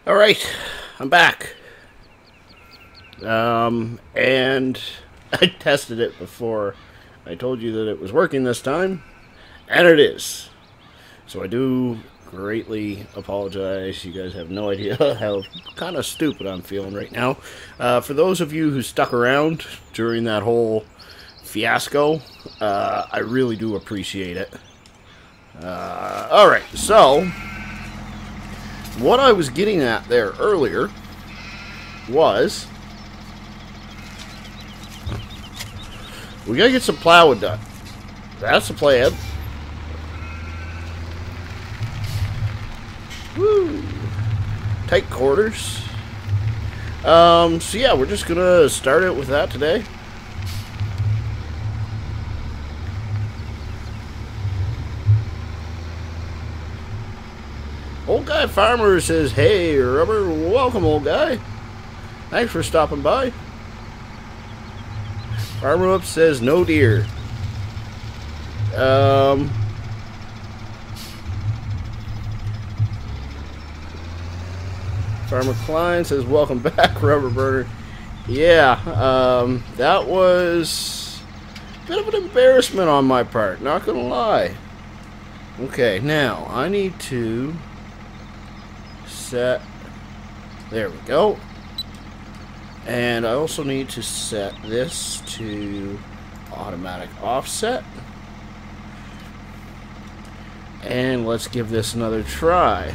Alright, I'm back. And I tested it before I told you that it was working this time, and it is. So I do greatly apologize. You guys have no idea how kind of stupid I'm feeling right now. For those of you who stuck around during that whole fiasco, I really do appreciate it. Alright, so what I was getting at there earlier was we gotta get some plowing done. That's the plan. Woo! Tight quarters. So yeah, we're just gonna start it with that today. Old Guy Farmer says, "Hey, Rubber, welcome, old guy. Thanks for stopping by." Farmer Up says, "No deer." Farmer Klein says, "Welcome back, Rubber Burner." Yeah, that was a bit of an embarrassment on my part, not gonna lie. Okay, now I need to set, there we go, and I also need to set this to automatic offset, and let's give this another try.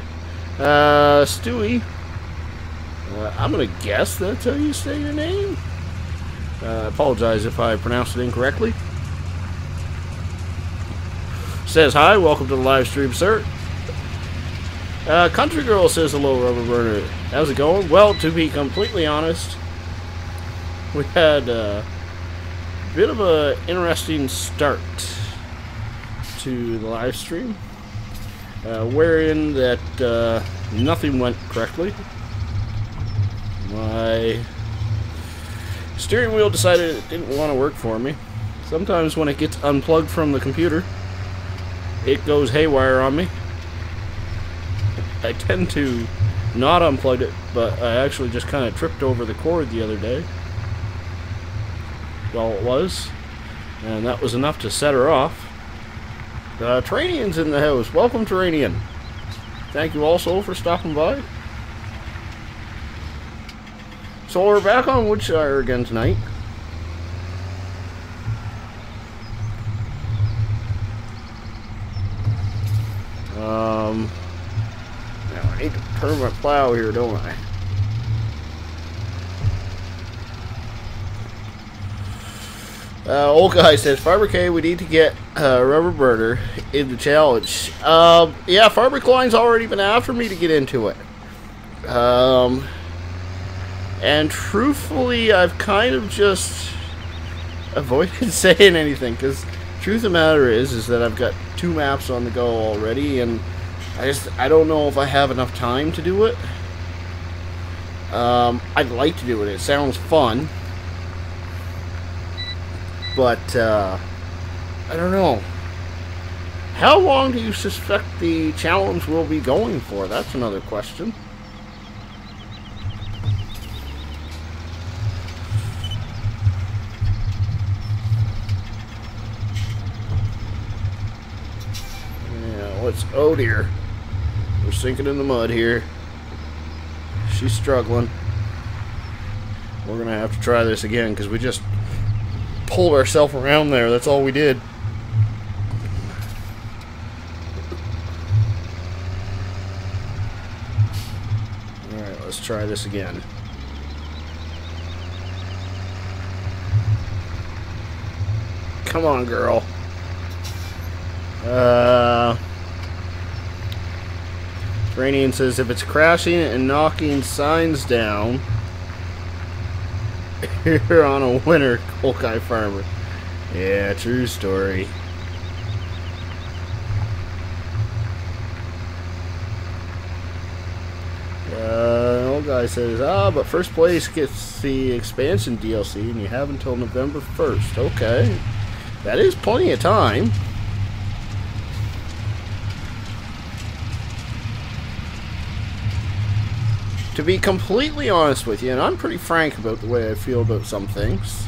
Stewie, I'm gonna guess that's how you say your name. I apologize if I pronounced it incorrectly. Says hi, welcome to the live stream, sir. Country Girl says hello, Rubber Burner. How's it going? Well, to be completely honest, we had a bit of an interesting start to the live stream, wherein that nothing went correctly. My steering wheel decided it didn't want to work for me. Sometimes when it gets unplugged from the computer, it goes haywire on me. I tend to not unplug it, but I actually just kind of tripped over the cord the other day. Well, it was, and that was enough to set her off. Terranian's in the house. Welcome, Terranian. Thank you also for stopping by. So we're back on Woodshire again tonight. Now I need to turn my plow here, don't I? Old Guy says, Farmer K, we need to get Rubber Burner in the challenge. Yeah, Farmer Klein's already been after me to get into it. And truthfully, I've kind of just avoided saying anything, because truth of the matter is that I've got 2 maps on the go already, and I don't know if I have enough time to do it. I'd like to do it. It sounds fun. But, I don't know. How long do you suspect the challenge will be going for? That's another question. Oh dear. We're sinking in the mud here. She's struggling. We're gonna have to try this again because we just pulled ourselves around there. That's all we did. Alright, let's try this again. Come on, girl. Terranian says, if it's crashing and knocking signs down, you're on a winner, Old Guy Farmer. Yeah, true story. Old Guy says, but first place gets the expansion DLC, and you have until November 1st. Okay. That is plenty of time. to be completely honest with you, and I'm pretty frank about the way I feel about some things,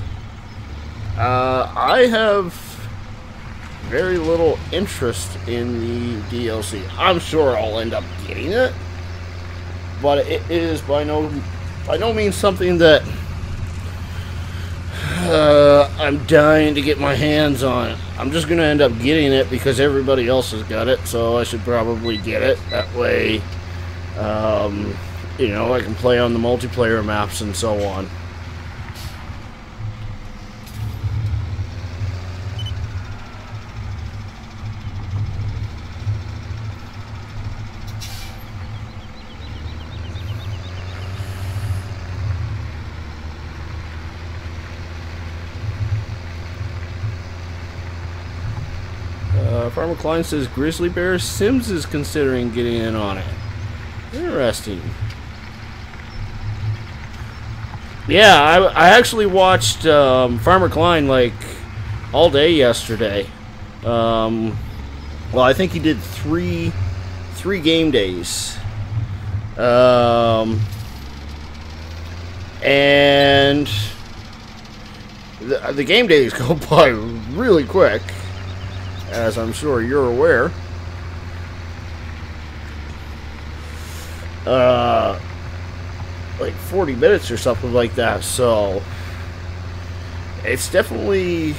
I have very little interest in the DLC. I'm sure I'll end up getting it, but it is by no means something that I'm dying to get my hands on. I'm just going to end up getting it because everybody else has got it, so I should probably get it. That way, you know, I can play on the multiplayer maps and so on. Farmer Klein says Grizzly Bear Sims is considering getting in on it. Interesting. Yeah, I actually watched Farmer Klein like all day yesterday. Well, I think he did three game days. And the game days go by really quick, as I'm sure you're aware. Like 40 minutes or something like that, so it's definitely,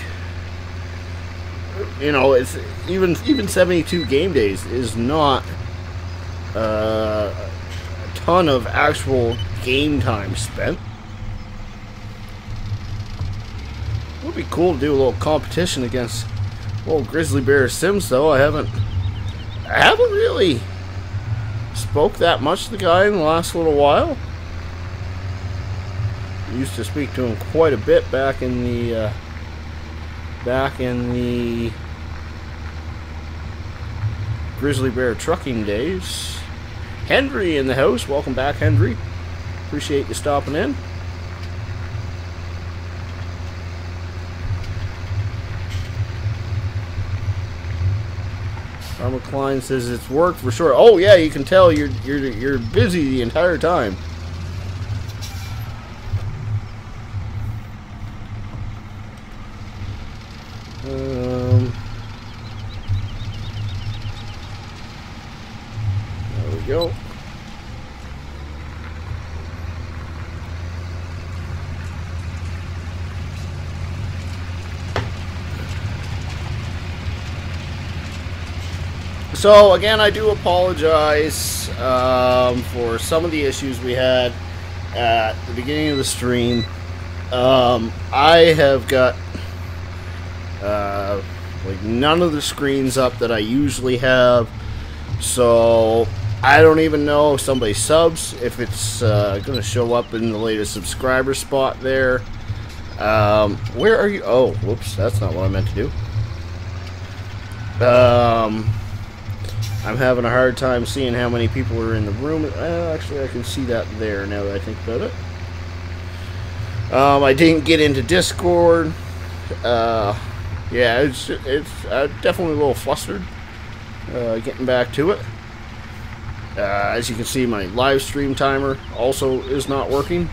you know, it's even 72 game days is not a ton of actual game time spent. It would be cool to do a little competition against old Grizzly Bear Sims, though. I haven't really spoke that much to the guy in the last little while. Used to speak to him quite a bit back in the Grizzly Bear trucking days. Henry in the house. Welcome back, Henry. Appreciate you stopping in. Farmer Klein says it's worked for sure. Oh yeah, you can tell you're busy the entire time. There we go. So again, I do apologize for some of the issues we had at the beginning of the stream. I have got like none of the screens up that I usually have, so I don't even know if somebody subs, if it's going to show up in the latest subscriber spot there. Where are you? Oh, whoops, that's not what I meant to do. I'm having a hard time seeing how many people are in the room. Actually, I can see that there now that I think about it. I didn't get into Discord. Yeah, it's definitely a little flustered getting back to it. As you can see, my live stream timer also is not working.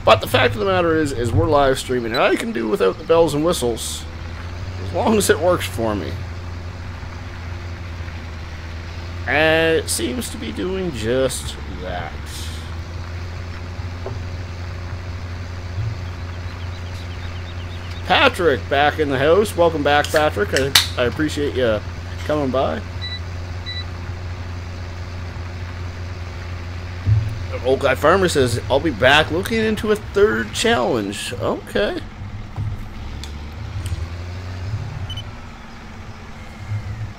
But the fact of the matter is we're live streaming, and I can do without the bells and whistles as long as it works for me. And it seems to be doing just that. Patrick back in the house. Welcome back, Patrick. I appreciate you coming by. Old Guy Farmer says, I'll be back looking into a third challenge. Okay.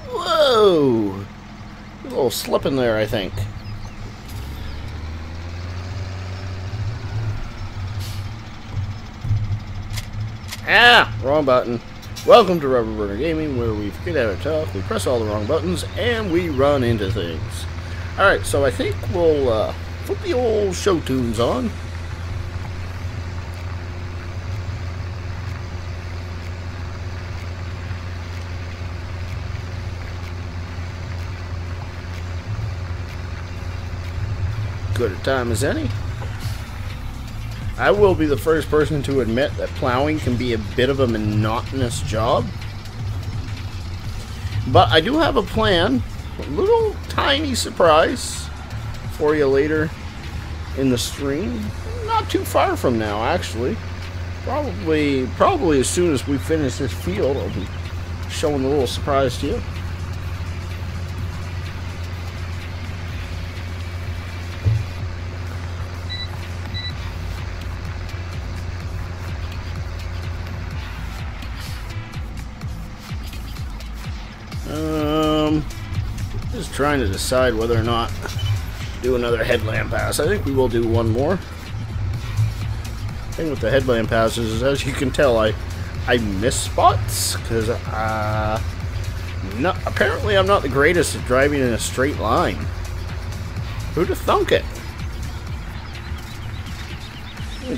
Whoa. A little slip in there, I think. Ah, wrong button. Welcome to Rubber Burner Gaming, where we forget how to talk, we press all the wrong buttons, and we run into things. Alright, so I think we'll put the old show tunes on. good a time as any. I will be the first person to admit that plowing can be a bit of a monotonous job. But I do have a plan, a little tiny surprise for you later in the stream. Not too far from now, actually. Probably as soon as we finish this field, I'll be showing a little surprise to you. Just trying to decide whether or not to do another headland pass. I think we will do one more. Thing with the headland passes is, as you can tell, I miss spots because apparently I'm not the greatest at driving in a straight line. Who'd have thunk it?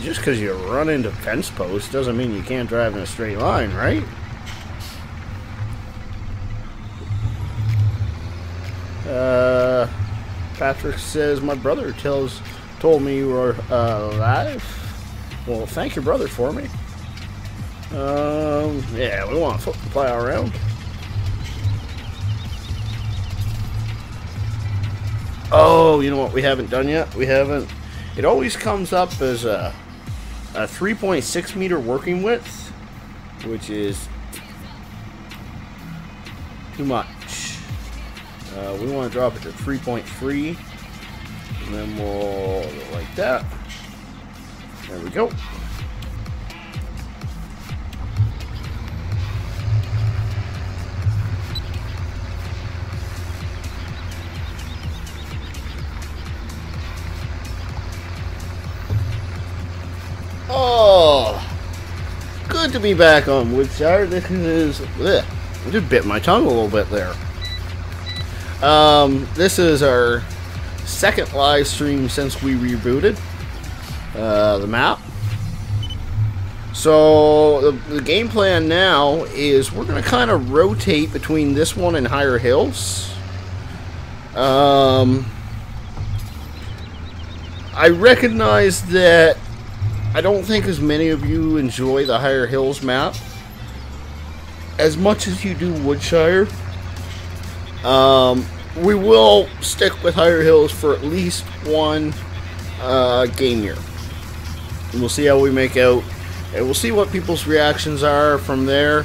Just because you run into fence posts doesn't mean you can't drive in a straight line, right? Patrick says, my brother told me you were alive. Well, thank your brother for me. Yeah, we want to flip the plow around. Oh, you know what we haven't done yet? We haven't. It always comes up as a 3.6 meter working width, which is too much. We want to drop it to 3.3, and then we'll go like that. There we go. Oh, good to be back on Woodshire. This is, I just bit my tongue a little bit there. This is our second live stream since we rebooted the map. So the game plan now is we're going to kind of rotate between this one and Higher Hills. I recognize that I don't think as many of you enjoy the Higher Hills map as much as you do Woodshire. We will stick with Higher Hills for at least one game year. And we'll see how we make out, and we'll see what people's reactions are from there,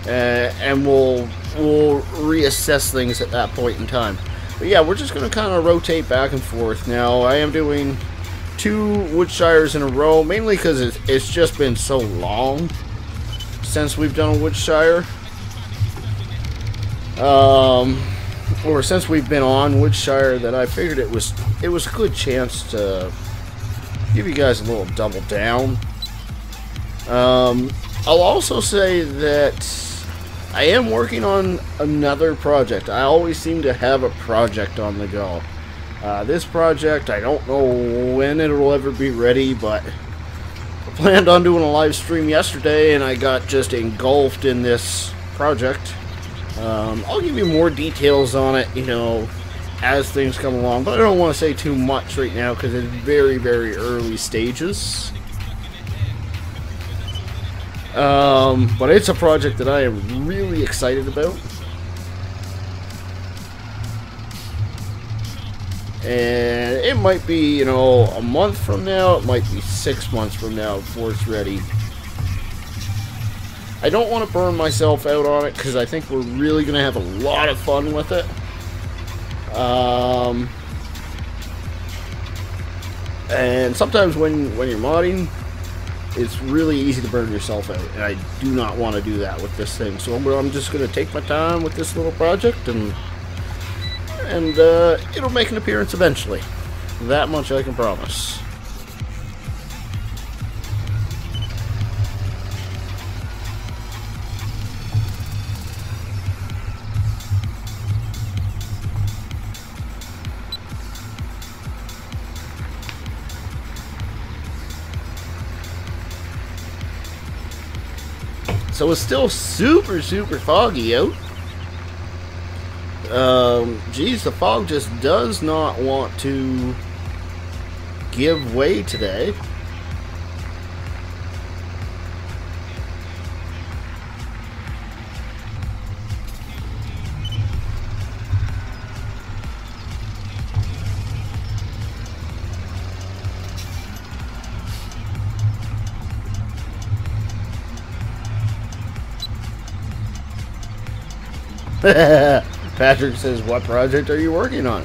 and we'll reassess things at that point in time. But yeah, we're just going to kind of rotate back and forth. Now, I am doing 2 Woodshires in a row, mainly because it's just been so long since we've done a Woodshire. Or since we've been on Woodshire, that I figured it was a good chance to give you guys a little double down. I'll also say that I am working on another project. I always seem to have a project on the go. This project, I don't know when it'll ever be ready, but I planned on doing a live stream yesterday, and I got just engulfed in this project. I'll give you more details on it, you know, as things come along, but I don't want to say too much right now because it's very, very early stages. But it's a project that I am really excited about. And it might be, you know, a month from now, it might be 6 months from now before it's ready. I don't want to burn myself out on it because I think we're really going to have a lot of fun with it. And sometimes when you're modding, it's really easy to burn yourself out, and I do not want to do that with this thing. So I'm just going to take my time with this little project, and it'll make an appearance eventually. That much I can promise. So it's still super, super foggy out. Geez, the fog just does not want to giveaway today. Patrick says, what project are you working on?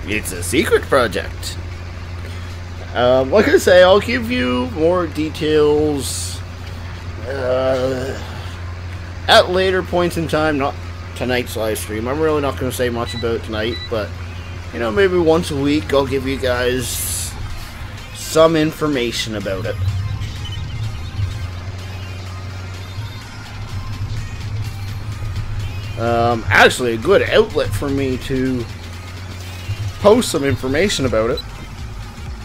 It's a secret project. Like I say, I'll give you more details at later points in time, not tonight's live stream. I'm really not going to say much about it tonight, but, you know, maybe once a week I'll give you guys some information about it. Actually, a good outlet for me to post some information about it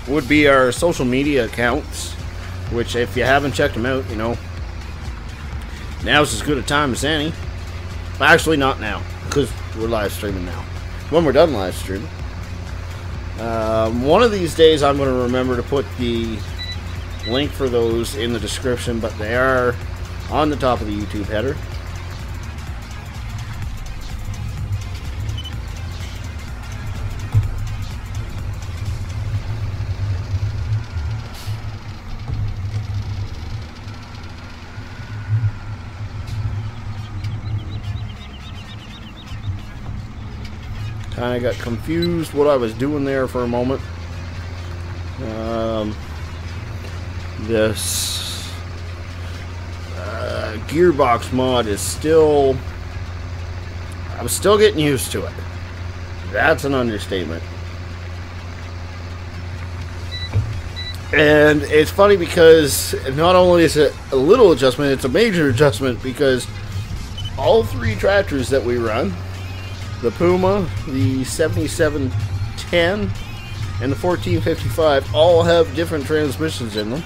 would be our social media accounts, which, if you haven't checked them out, you know, now's as good a time as any. But actually, not now, because we're live streaming now. When we're done live streaming, one of these days I'm going to remember to put the link for those in the description, but they are on the top of the YouTube header. Kind of got confused what I was doing there for a moment. This gearbox mod is still... I'm still getting used to it. That's an understatement. And it's funny because not only is it a little adjustment, it's a major adjustment, because all three tractors that we run, the Puma, the 7710, and the 1455, all have different transmissions in them.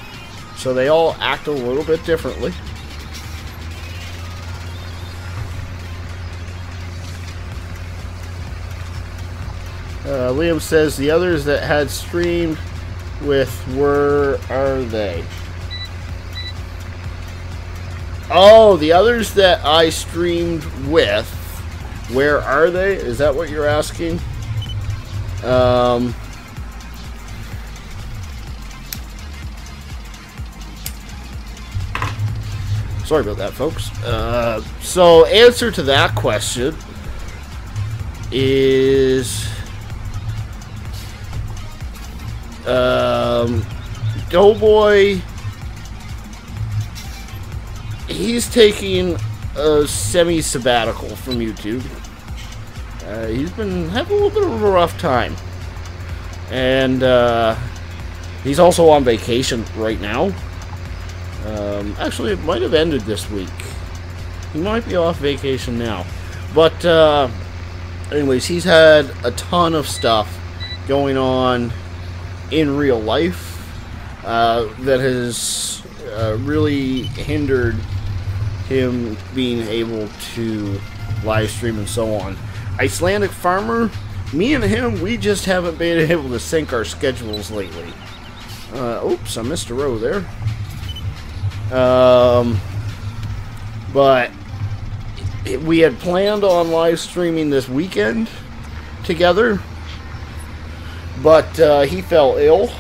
So they all act a little bit differently. Liam says the others that had streamed with, where are they? Oh, the others that I streamed with, where are they? Is that what you're asking? Sorry about that, folks. So, answer to that question is... Doughboy, he's taking a semi-sabbatical from YouTube. He's been having a little bit of a rough time. And he's also on vacation right now. Actually, it might have ended this week. He might be off vacation now. But anyways, he's had a ton of stuff going on in real life that has really hindered him being able to live stream and so on. Icelandic Farmer, me and him, we just haven't been able to sync our schedules lately. Oops, I missed a row there. But we had planned on live streaming this weekend together, but he fell ill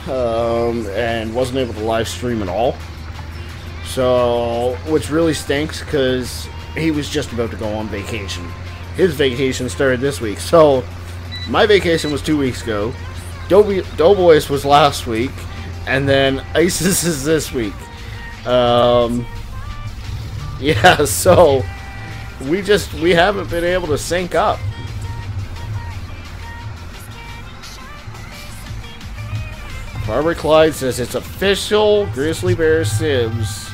and wasn't able to live stream at all. So, which really stinks, because he was just about to go on vacation. His vacation started this week. So, my vacation was 2 weeks ago. Doughboy's was last week, and then ISIS is this week. Yeah, so we haven't been able to sync up. Farmer Clyde says it's official. Grizzly Bear Sims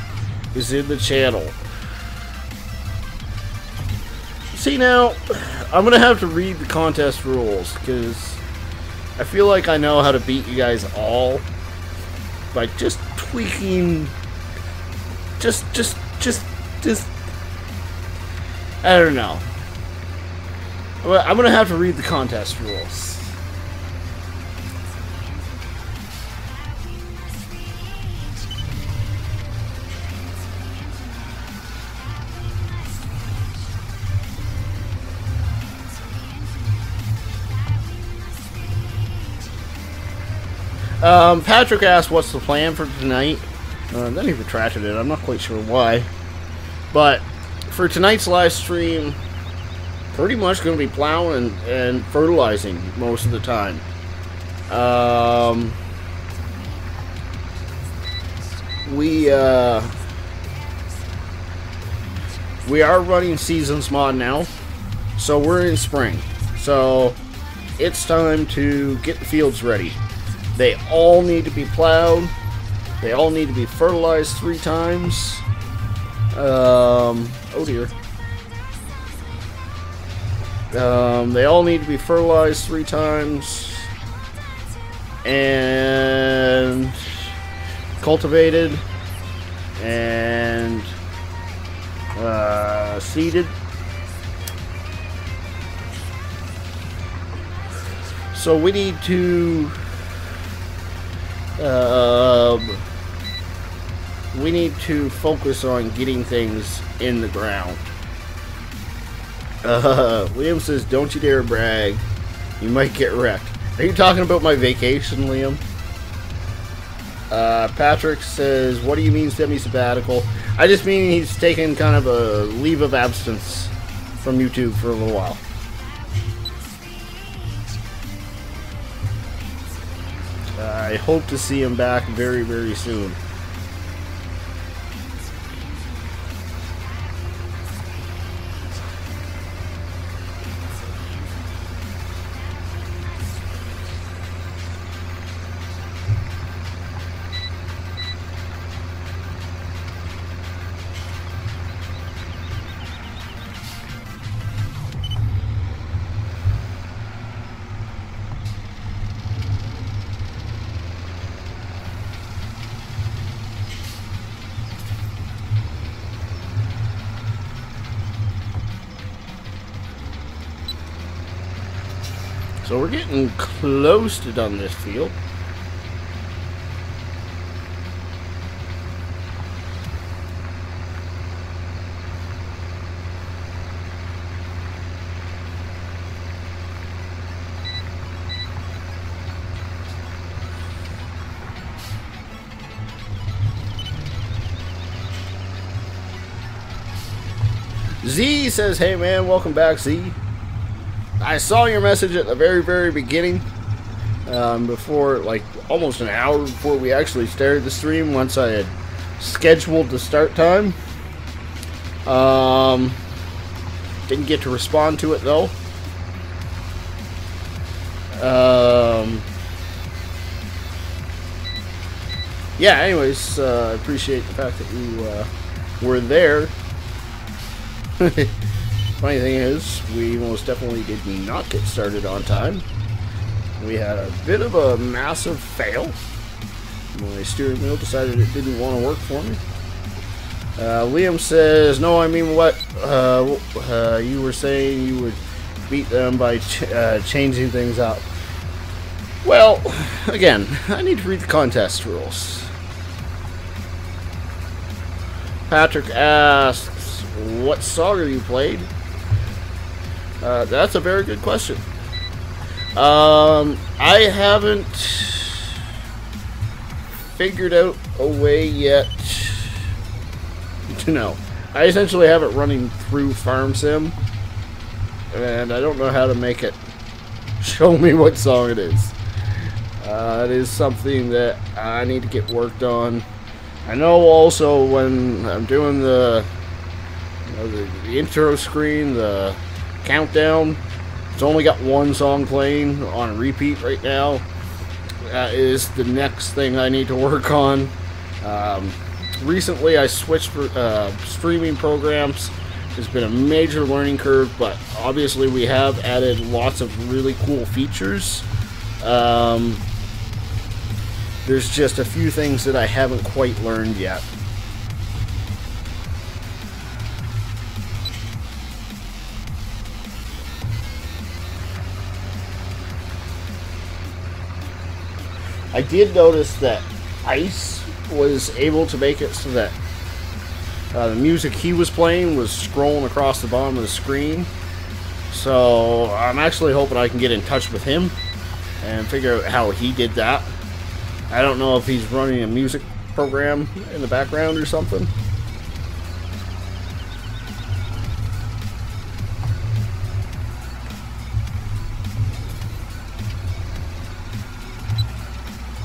is in the channel. See, now I'm gonna have to read the contest rules, because I feel like I know how to beat you guys all by just tweaking. Just I don't know. I'm gonna have to read the contest rules. Patrick asked what's the plan for tonight. Then he retracted it. I'm not quite sure why. But for tonight's live stream, pretty much going to be plowing and fertilizing most of the time. We are running Seasons mod now, so we're in spring. So it's time to get the fields ready. They all need to be plowed. They all need to be fertilized 3 times. Oh dear. They all need to be fertilized 3 times and cultivated and seeded. So we need to focus on getting things in the ground. Liam says, "Don't you dare brag. You might get wrecked." Are you talking about my vacation, Liam? Patrick says, "What do you mean semi-sabbatical?" I just mean he's taking kind of a leave of absence from YouTube for a little while. I hope to see him back very, very soon. So we're getting close to done this field. Z says, "Hey man, welcome back, Z. I saw your message at the very, very beginning, before, like, almost an hour before we actually started the stream, once I had scheduled the start time. Didn't get to respond to it, though. Yeah, anyways, I appreciate the fact that you were there. Funny thing is, we most definitely did not get started on time. We had a bit of a massive fail. My steering wheel decided it didn't want to work for me. Liam says, "No, I mean what you were saying you would beat them by changing things up." Well, again, I need to read the contest rules. Patrick asks, "What song have you played?" That's a very good question. I haven't figured out a way yet to know. I essentially have it running through Farm Sim, and I don't know how to make it show me what song it is. It is something that I need to get worked on. I know also when I'm doing the intro screen, the countdown, it's only got one song playing on repeat right now. That is the next thing I need to work on. Recently I switched for streaming programs. It's been a major learning curve, but obviously we have added lots of really cool features. There's just a few things that I haven't quite learned yet. I did notice that Ice was able to make it so that the music he was playing was scrolling across the bottom of the screen. So I'm actually hoping I can get in touch with him and figure out how he did that. I don't know if he's running a music program in the background or something.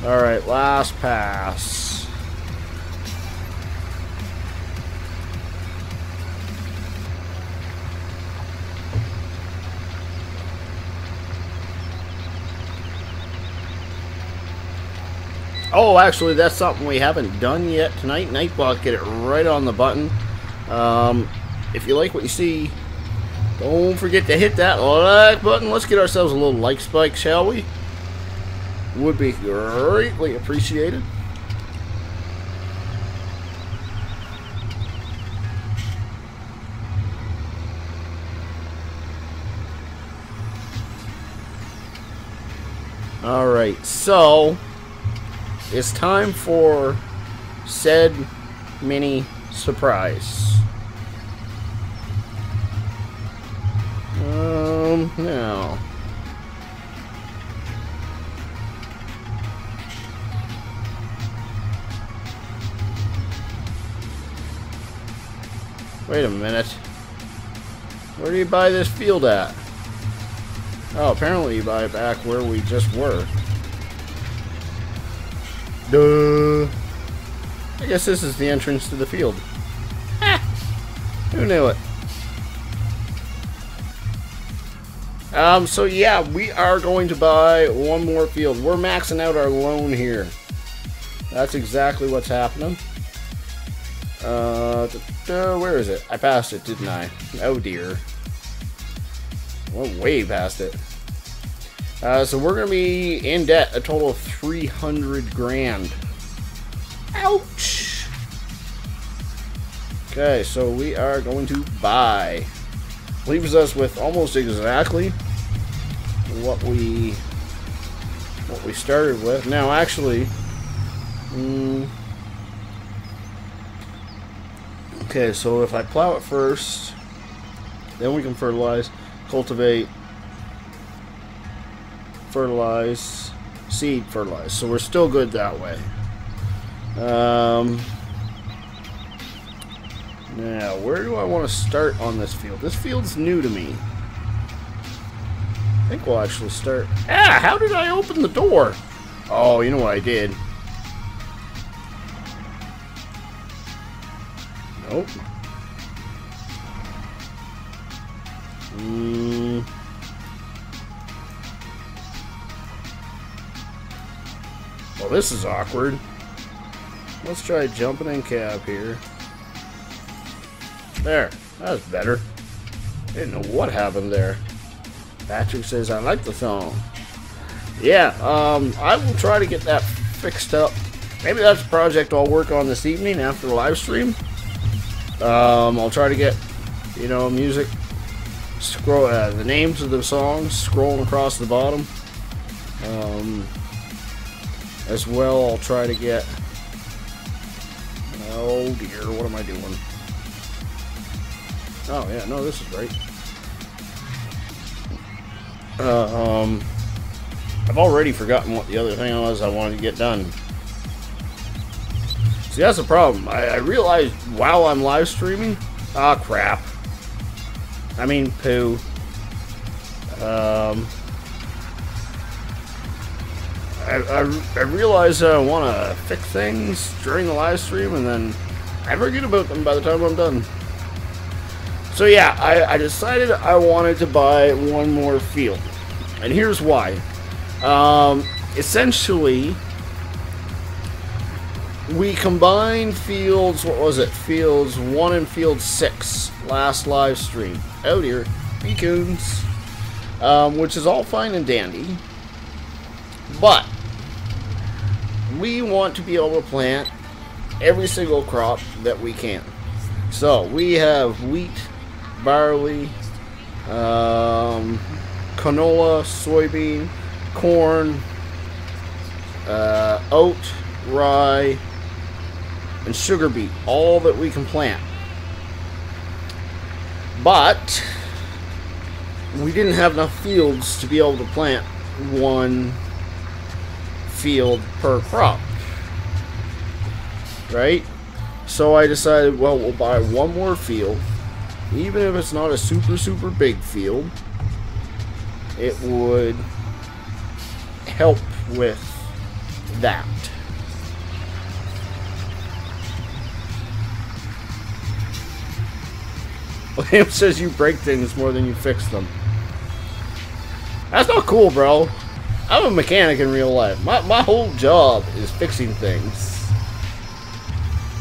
Alright, last pass. Oh, actually, that's something we haven't done yet tonight. Nightbot, get it right on the button. If you like what you see, don't forget to hit that like button. Let's get ourselves a little like spike, shall we? Would be greatly appreciated. Alright, so it's time for said mini surprise. Now. Wait a minute. Where do you buy this field at? Oh, apparently you buy it back where we just were. Duh. I guess this is the entrance to the field. Ha! Who knew it? So yeah, we are going to buy one more field. We're maxing out our loan here. That's exactly what's happening. Where is it? I passed it, didn't I? Oh dear. Went way past it. So we're going to be in debt a total of 300 grand. Ouch! Okay, so we are going to buy. Leaves us with almost exactly what we started with. Now, actually, okay, so if I plow it first, then we can fertilize, cultivate, fertilize, seed, fertilize. So we're still good that way. Now, where do I want to start on this field? This field's new to me. I think we'll actually start... Ah! How did I open the door? Oh, you know what I did. Nope. Well, this is awkward. Let's try jumping in cab here. There. That was better. Didn't know what happened there. Patrick says, I like the song. Yeah, I will try to get that fixed up. Maybe that's a project I'll work on this evening after the live stream. I'll try to get, you know, music, scroll, the names of the songs scrolling across the bottom. As well, I'll try to get, oh dear, what am I doing? Oh yeah, no, this is right. I've already forgotten what the other thing was I wanted to get done. See, that's the problem. I realized while I'm live streaming, ah, crap. I mean, poo. I realize I want to fix things during the live stream, and then I forget about them by the time I'm done. So yeah, I decided I wanted to buy one more field. And here's why. Essentially, we combined fields, what was it? Fields 1 and field 6 last live stream. Oh dear, beacons. Which is all fine and dandy. But we want to be able to plant every single crop that we can. So we have wheat, barley, canola, soybean, corn, oat, rye, and sugar beet, all that we can plant. But we didn't have enough fields to be able to plant one field per crop, right? So I decided, well, we'll buy one more field, even if it's not a super big field. It would help with that. William says you break things more than you fix them. That's not cool, bro. I'm a mechanic in real life. My whole job is fixing things.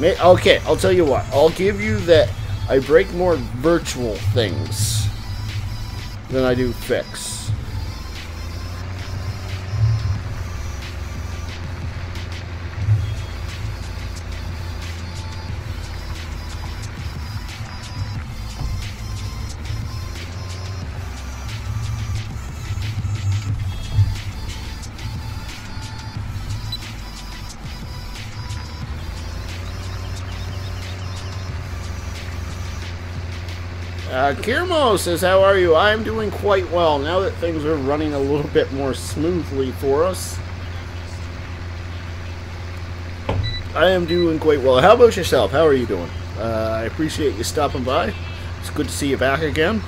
Okay, I'll tell you what. I'll give you that I break more virtual things than I do fix. Kirmo says, how are you? I'm doing quite well now that things are running a little bit more smoothly for us. I am doing quite well. How about yourself? How are you doing? I appreciate you stopping by. It's good to see you back again.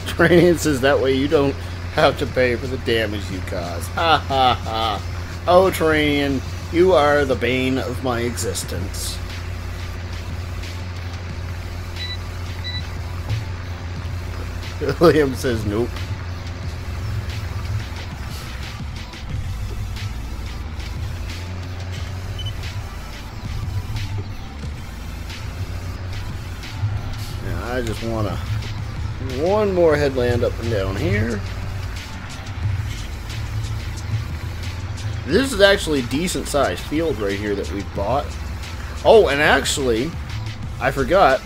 Training says that way you don't have to pay for the damage you cause. Ha ha ha. Oh, Training, you are the bane of my existence. William says nope. Yeah, I just want to one more headland up and down here. This is actually a decent sized field right here that we bought. Oh, and actually, I forgot.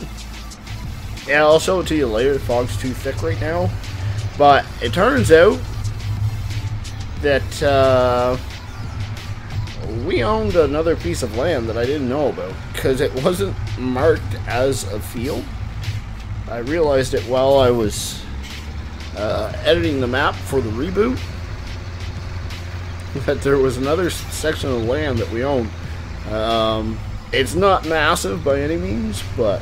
Yeah, I'll show it to you later. The fog's too thick right now. But it turns out that we owned another piece of land that I didn't know about because it wasn't marked as a field. I realized it while I was editing the map for the reboot, that there was another section of land that we own. It's not massive by any means, but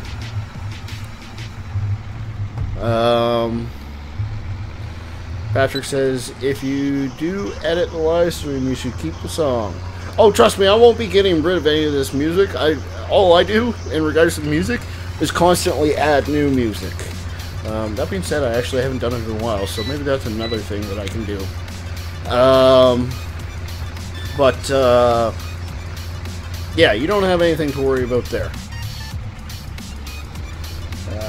Patrick says, if you do edit the live stream, you should keep the song. Oh, trust me, I won't be getting rid of any of this music. All I do in regards to the music is constantly add new music. That being said, I actually haven't done it in a while, so maybe that's another thing that I can do. Yeah, you don't have anything to worry about there.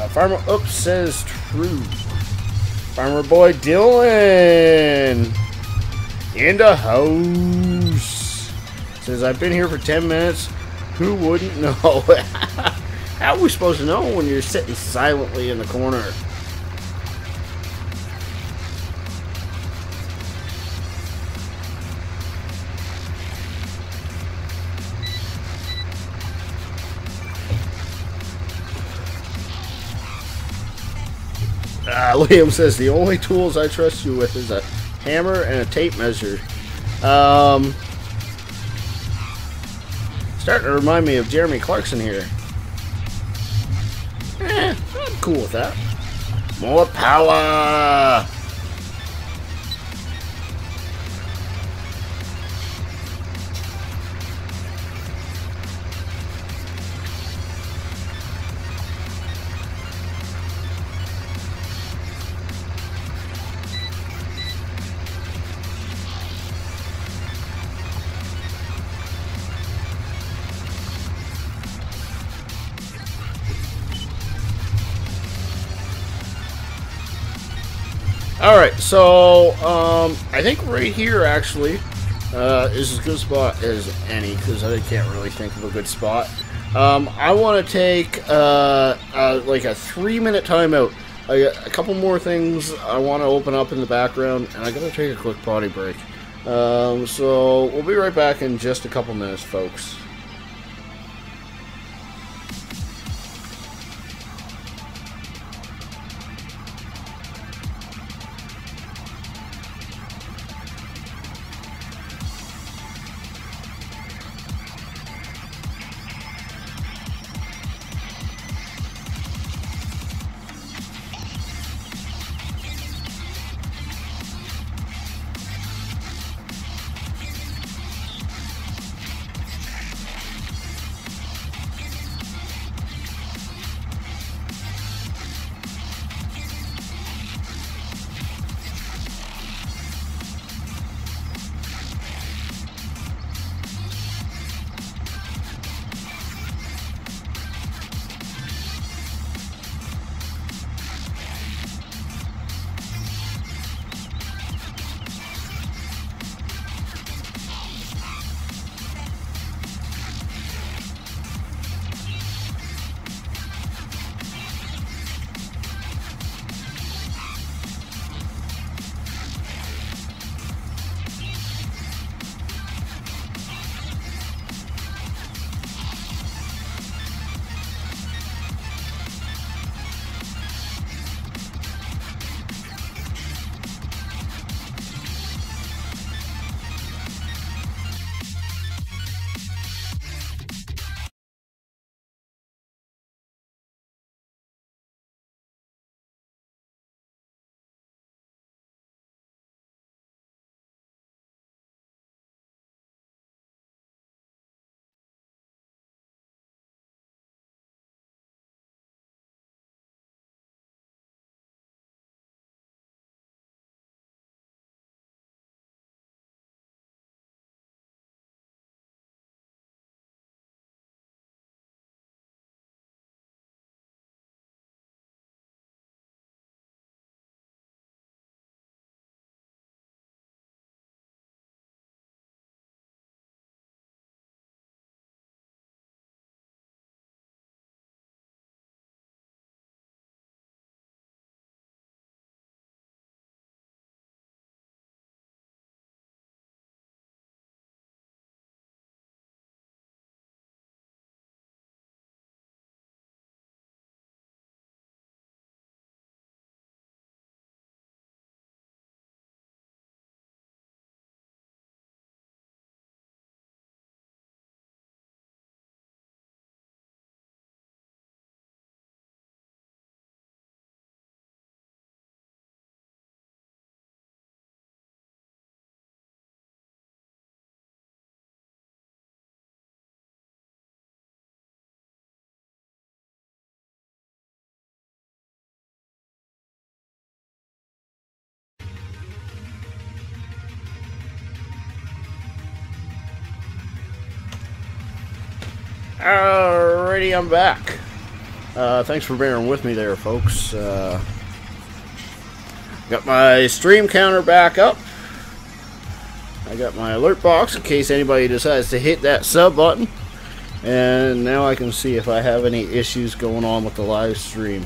Farmer Oops says true. Farmer Boy Dylan in the house says, I've been here for 10 minutes. Who wouldn't know? How are we supposed to know when you're sitting silently in the corner? Liam says, the only tools I trust you with is a hammer and a tape measure. Starting to remind me of Jeremy Clarkson here. I'm cool with that. More power! Alright, so, I think right here, actually, is as good a spot as any, because I can't really think of a good spot. I want to take, like a 3-minute timeout I got a couple more things I want to open up in the background, and I gotta take a quick potty break. So we'll be right back in just a couple minutes, folks. Alrighty, I'm back. Thanks for bearing with me there, folks. Got my stream counter back up. I got my alert box in case anybody decides to hit that sub button. And now I can see if I have any issues going on with the live stream.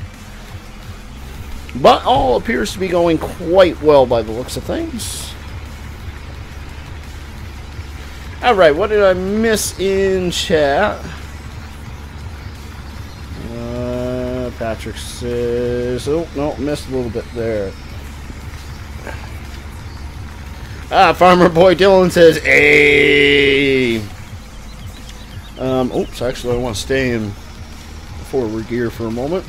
But all appears to be going quite well by the looks of things. Alright, what did I miss in chat? Patrick says, oh, no, missed a little bit there. Farmer Boy Dylan says, hey. Oops, actually, I want to stay in forward gear for a moment.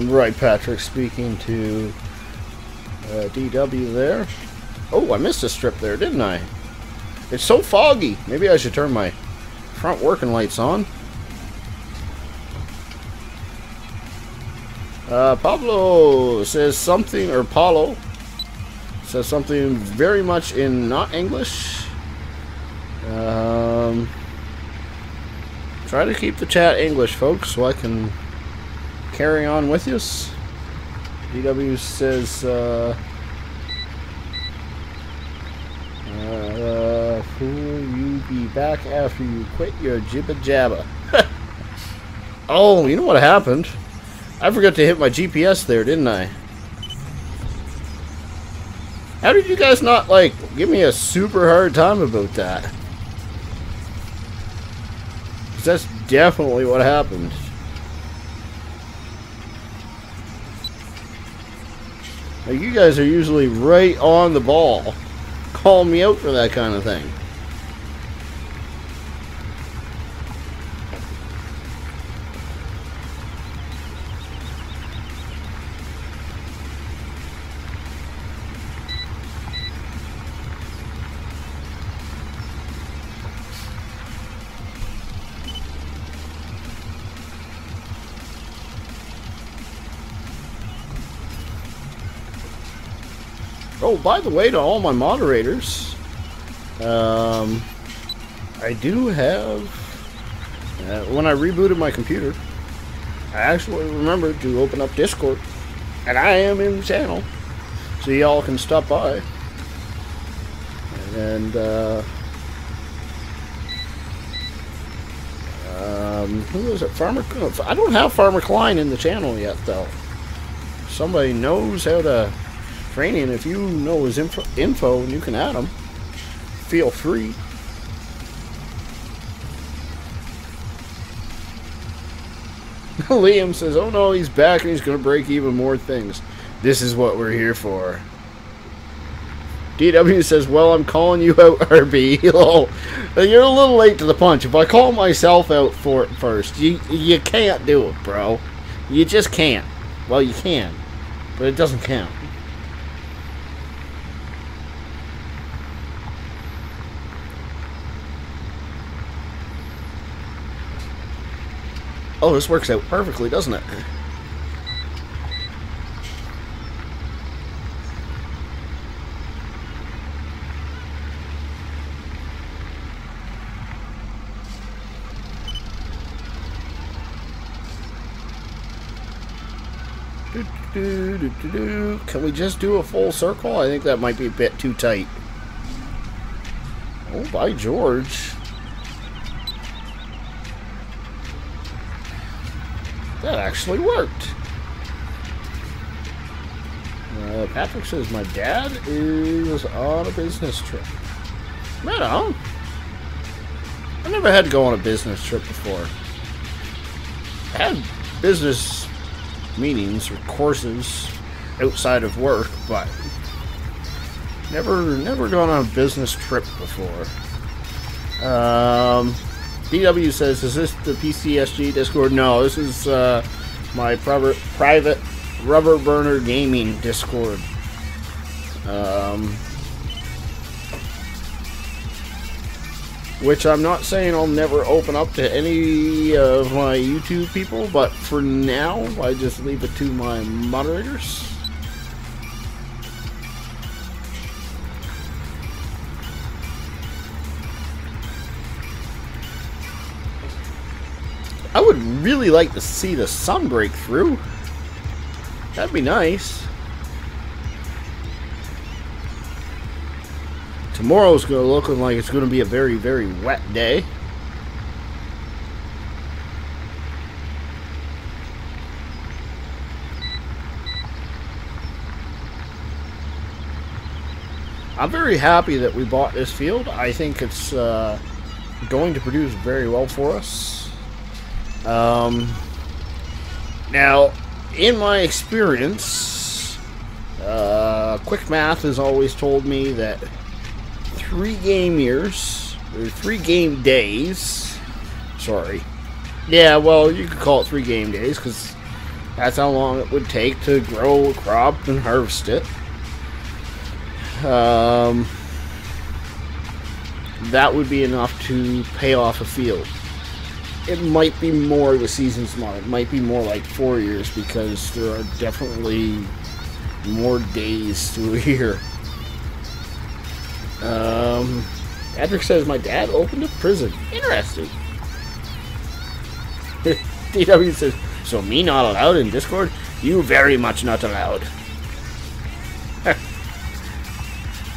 Right, Patrick, speaking to DW there. Oh, I missed a strip there, didn't I? It's so foggy. Maybe I should turn my front working lights on. Pablo says something, or Paulo says something very much in not English. Try to keep the chat English, folks, so I can carry on with you. DW says Will you be back after you quit your jibba jabba? Oh, you know what happened? I forgot to hit my GPS there, didn't I? How did you guys not, like, give me a super hard time about that? 'Cause that's definitely what happened. Like, you guys are usually right on the ball, calling me out for that kind of thing. Oh, by the way, to all my moderators, I do have, when I rebooted my computer, I actually remembered to open up Discord, and I am in the channel, so y'all can stop by. And, who is it? Farmer, I don't have Farmer Klein in the channel yet, though. Somebody knows how to train him. If you know his info and you can add him, feel free. Liam says, oh no, he's back and he's going to break even more things. This is what we're here for. DW says, well, I'm calling you out, RB. You're a little late to the punch. If I call myself out for it first, you can't do it, bro. You just can't. Well, you can, but it doesn't count. Oh, this works out perfectly, doesn't it? Can we just do a full circle? I think that might be a bit too tight. Oh, by George. That actually worked. Patrick says my dad is on a business trip. Right on. I never had to go on a business trip before. I had business meetings or courses outside of work, but never gone on a business trip before. DW says, is this the PCSG Discord? No, this is my private Rubber Burner Gaming Discord. Which I'm not saying I'll never open up to any of my YouTube people, but for now, I just leave it to my moderators. I would really like to see the sun break through. That'd be nice. Tomorrow's going to look like it's going to be a very, very wet day. I'm very happy that we bought this field. I think it's going to produce very well for us. Now, in my experience, quick math has always told me that 3 game years, or 3 game days, sorry. Yeah, well, you could call it 3 game days, because that's how long it would take to grow a crop and harvest it. That would be enough to pay off a field. It might be more the season's month. It might be more like 4 years, because there are definitely more days to a year. Patrick says my dad opened a prison. Interesting. DW says, so me not allowed in Discord? You very much not allowed.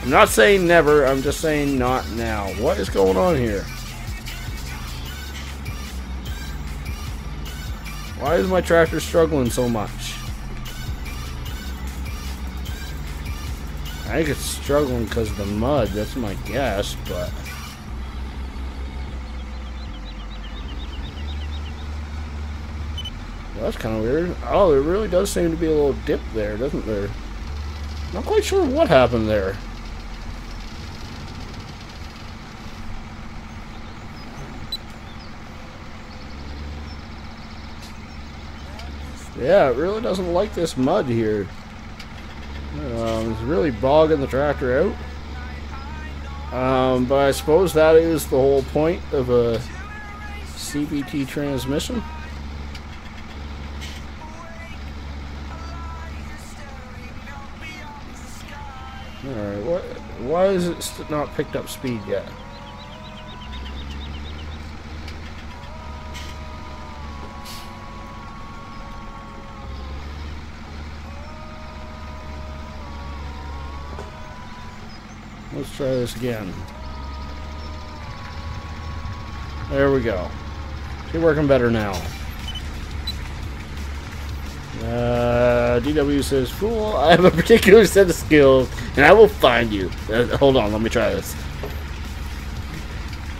I'm not saying never, I'm just saying not now. What is going on here? Why is my tractor struggling so much? I think it's struggling because of the mud, that's my guess, but... Well, that's kind of weird. Oh, there really does seem to be a little dip there, doesn't there? Not quite sure what happened there. Yeah, it really doesn't like this mud here. It's really bogging the tractor out. But I suppose that is the whole point of a CVT transmission. Alright, why is it not picked up speed yet? Let's try this again. There we go. She's working better now. DW says, "Fool, I have a particular set of skills, and I will find you." Hold on, let me try this.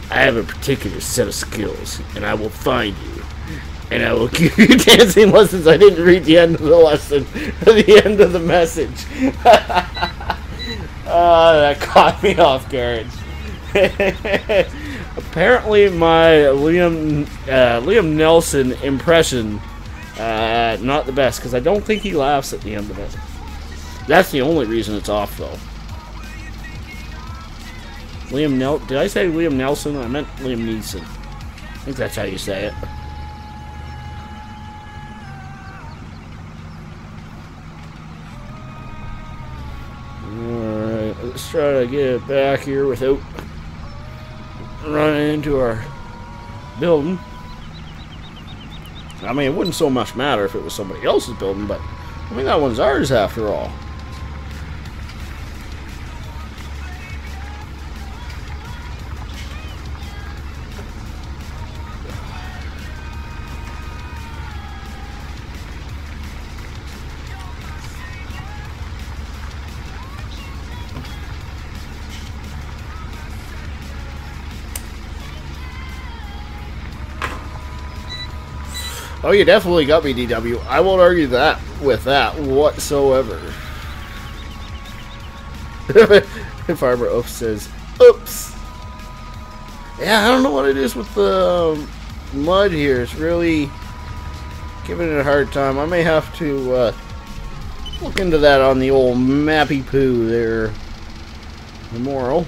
I have a particular set of skills, and I will find you, and I will give you dancing lessons. I didn't read the end of the lesson, or the end of the message. That caught me off guard. Apparently, my Liam Nelson impression, not the best, because I don't think he laughs at the end of it. That's the only reason it's off, though. Did I say Liam Nelson? I meant Liam Neeson. I think that's how you say it. Alright, let's try to get it back here without running into our building. I mean, it wouldn't so much matter if it was somebody else's building, but I mean, that one's ours after all. Oh, you definitely got me, DW. I won't argue that with that whatsoever. Farmer Oops says, "Oops." Yeah, I don't know what it is with the mud here. It's really giving it a hard time. I may have to look into that on the old Mappy Poo there tomorrow.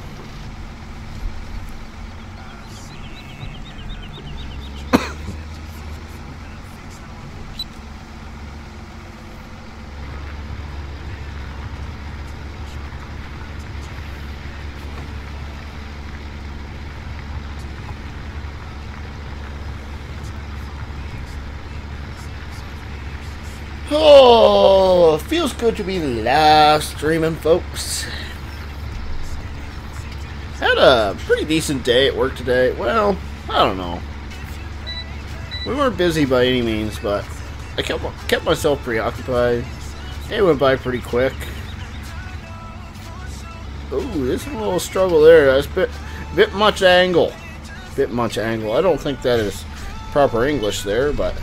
Oh, it feels good to be live streaming, folks. Had a pretty decent day at work today. Well, I don't know. We weren't busy by any means, but I kept myself preoccupied. Day went by pretty quick. Ooh, this is a little struggle there. That's bit much angle. Bit much angle. I don't think that is proper English there, but...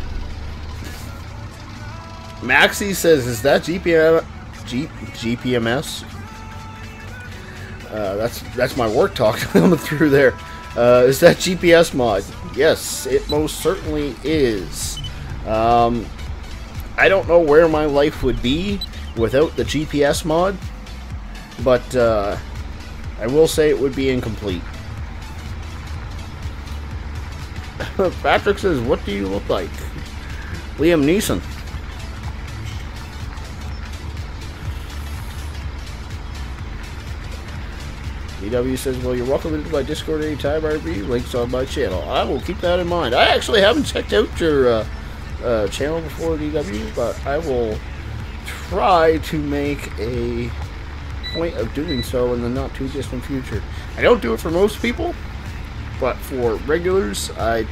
Maxie says, "Is that GPMS?" That's my work talk coming through there. Is that GPS mod? Yes, it most certainly is. I don't know where my life would be without the GPS mod, but I will say it would be incomplete. Patrick says, "What do you look like?" Liam Neeson. DW says, "Well, you're welcome into my Discord anytime, RB. Links on my channel." I will keep that in mind. I actually haven't checked out your channel before, DW, but I will try to make a point of doing so in the not too distant future. I don't do it for most people, but for regulars, I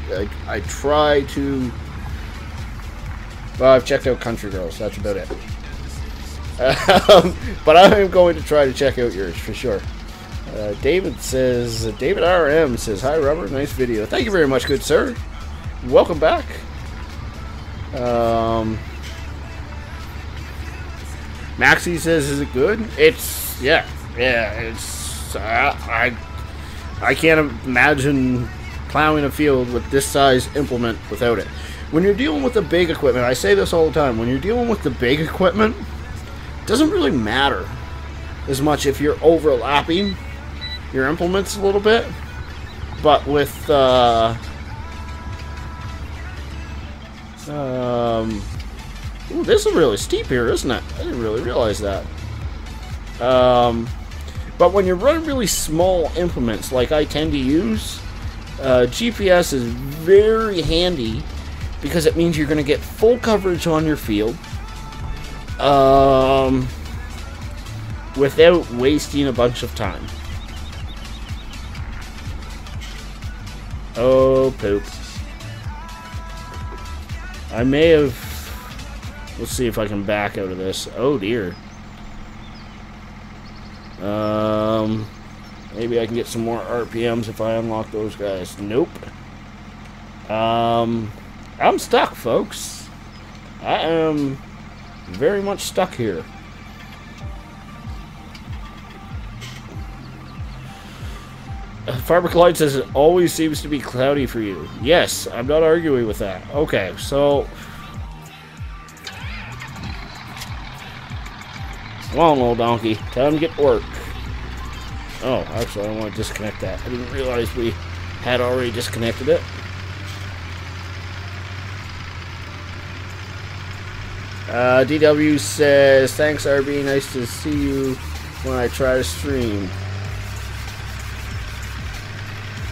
try to. Well, I've checked out Country Girls. That's about it. But I am going to try to check out yours for sure. David RM says, "Hi, Robert. Nice video. Thank you very much, good sir. Welcome back." Maxie says, "Is it good?" It's It's I can't imagine plowing a field with this size implement without it. When you're dealing with the big equipment, I say this all the time. When you're dealing with the big equipment, it doesn't really matter as much if you're overlapping your implements a little bit, but with ooh, this is really steep here, isn't it? I didn't really realize that. But when you're running really small implements like I tend to use, GPS is very handy because it means you're going to get full coverage on your field without wasting a bunch of time. Oh, poop. I may have... Let's see if I can back out of this. Oh, dear. Maybe I can get some more RPMs if I unlock those guys. Nope. I'm stuck, folks. I am very much stuck here. Farmer Clyde says it always seems to be cloudy for you. Yes, I'm not arguing with that. Okay, so... Come on, little donkey. Time to get to work. Oh, actually, I want to disconnect that. I didn't realize we had already disconnected it. DW says, "Thanks, RB. Nice to see you when I try to stream."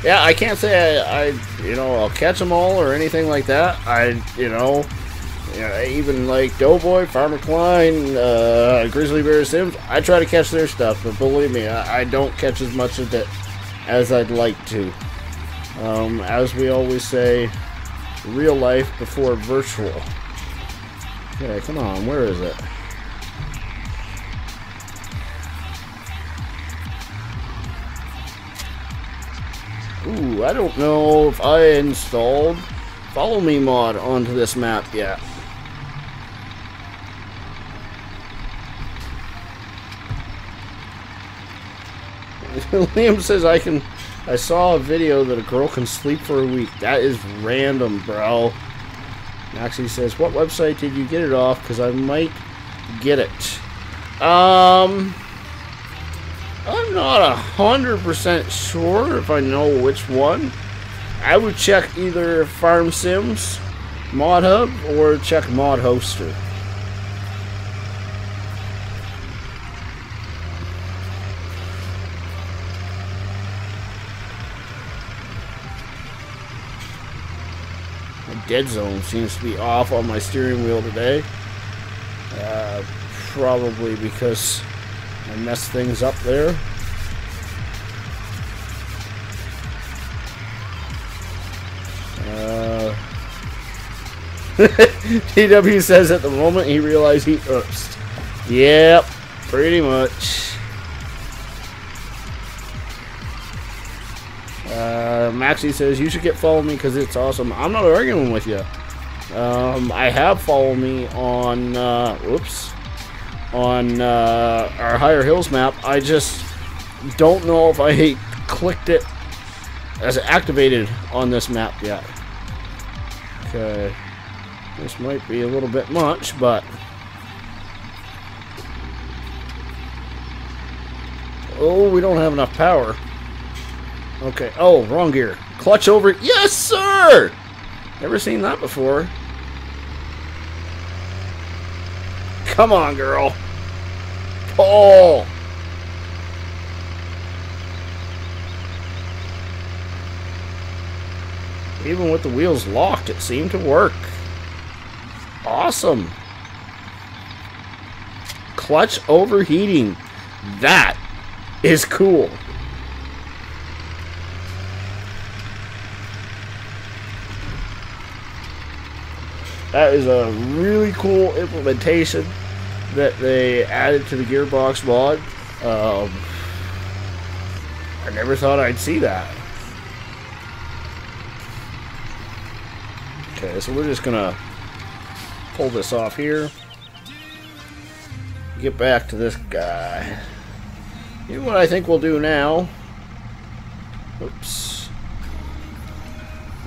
Yeah, I can't say I'll catch them all or anything like that. Even like Doughboy, Farmer Klein, Grizzly Bear Sims, I try to catch their stuff, but believe me, I don't catch as much of it as I'd like to. As we always say, real life before virtual. Okay, come on, where is it? Ooh, I don't know if I installed Follow Me mod onto this map yet. Liam says I saw a video that a girl can sleep for a week. That is random, bro. Maxie says, "What website did you get it off? Because I might get it." I'm not 100% sure if I know which one. I would check either Farm Sims, Mod Hub, or check Mod Hoster. My dead zone seems to be off on my steering wheel today. Probably because I messed things up there. TW says at the moment he realized he oopsed. Yep, pretty much. Maxie says you should get Follow Me because it's awesome. I'm not arguing with you. I have Follow Me on our Higher Hills map. I just don't know if I clicked it as activated on this map yet. Okay, this might be a little bit much, but oh, we don't have enough power. Okay, oh, wrong gear. Clutch over. Yes, sir! Never seen that before. Come on, girl. Pull. Even with the wheels locked, it seemed to work. Awesome. Clutch overheating. That is cool. That is a really cool implementation that they added to the Gearbox mod. I never thought I'd see that. Okay, so we're just gonna pull this off here. Get back to this guy. You know what I think we'll do now? Oops.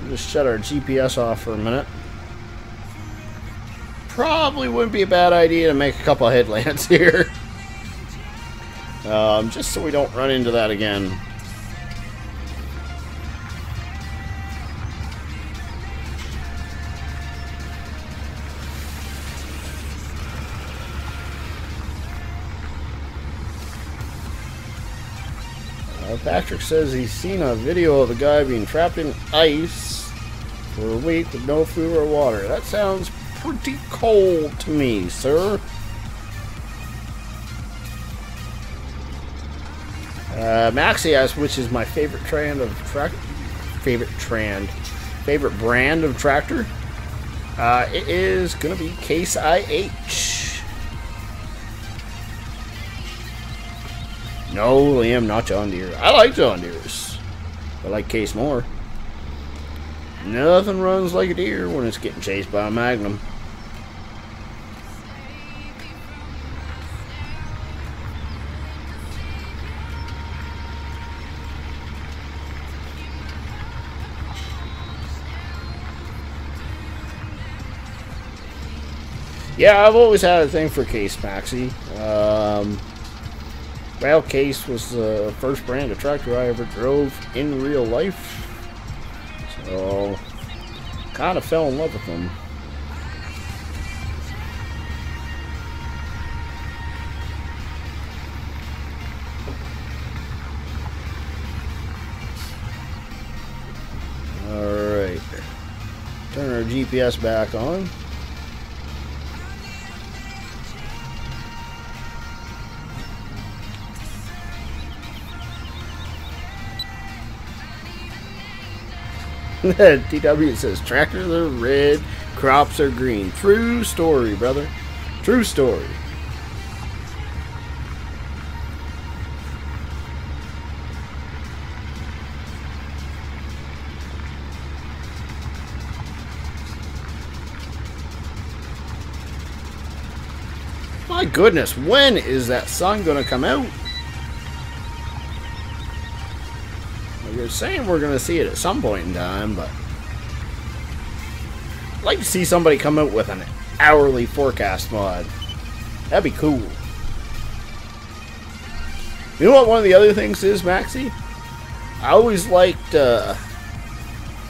We'll just shut our GPS off for a minute. Probably wouldn't be a bad idea to make a couple of headlands here. Just so we don't run into that again. Patrick says he's seen a video of the guy being trapped in ice for a week with no food or water. That sounds pretty cold to me, sir. Maxie asks which is my favorite brand of tractor. Favorite brand of tractor. It is gonna be Case IH. No, Liam, not John Deere. I like John Deere's. I like Case more. Nothing runs like a deer when it's getting chased by a Magnum. Yeah, I've always had a thing for Case, Maxie. Well, Case was the first brand of tractor I ever drove in real life. So, kind of fell in love with them. Alright. Turn our GPS back on. TW says tractors are red, crops are green. True story, brother. True story. My goodness, when is that sun gonna come out? They're saying we're going to see it at some point in time, but I'd like to see somebody come out with an hourly forecast mod. That'd be cool. You know what one of the other things is, Maxie? I always liked,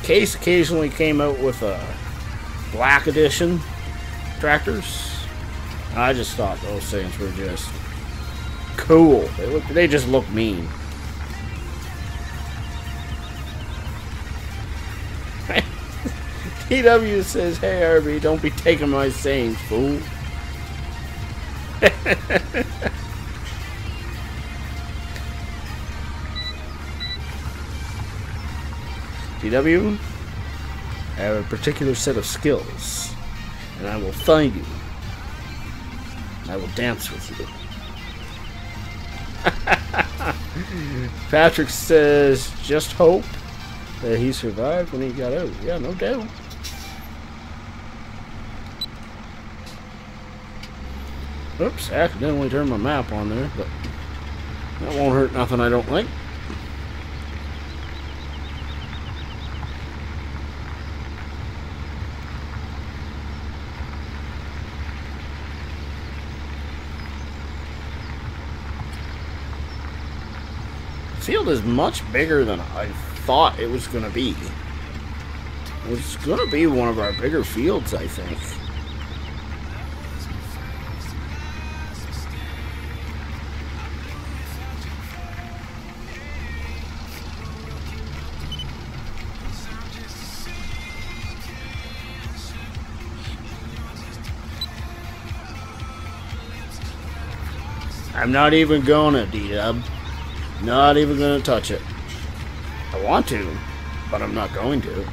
Case occasionally came out with a black edition tractors. I just thought those things were just cool. They just look mean. TW says, hey RB, don't be taking my sayings, fool. TW, I have a particular set of skills, and I will find you. I will dance with you. Patrick says, just hope that he survived when he got out. Yeah, no doubt. Oops, I accidentally turned my map on there, but that won't hurt nothing, I don't think. The field is much bigger than I thought it was going to be. It's going to be one of our bigger fields, I think. I'm not even gonna, D-Dub. Not even gonna touch it. I want to, but I'm not going to.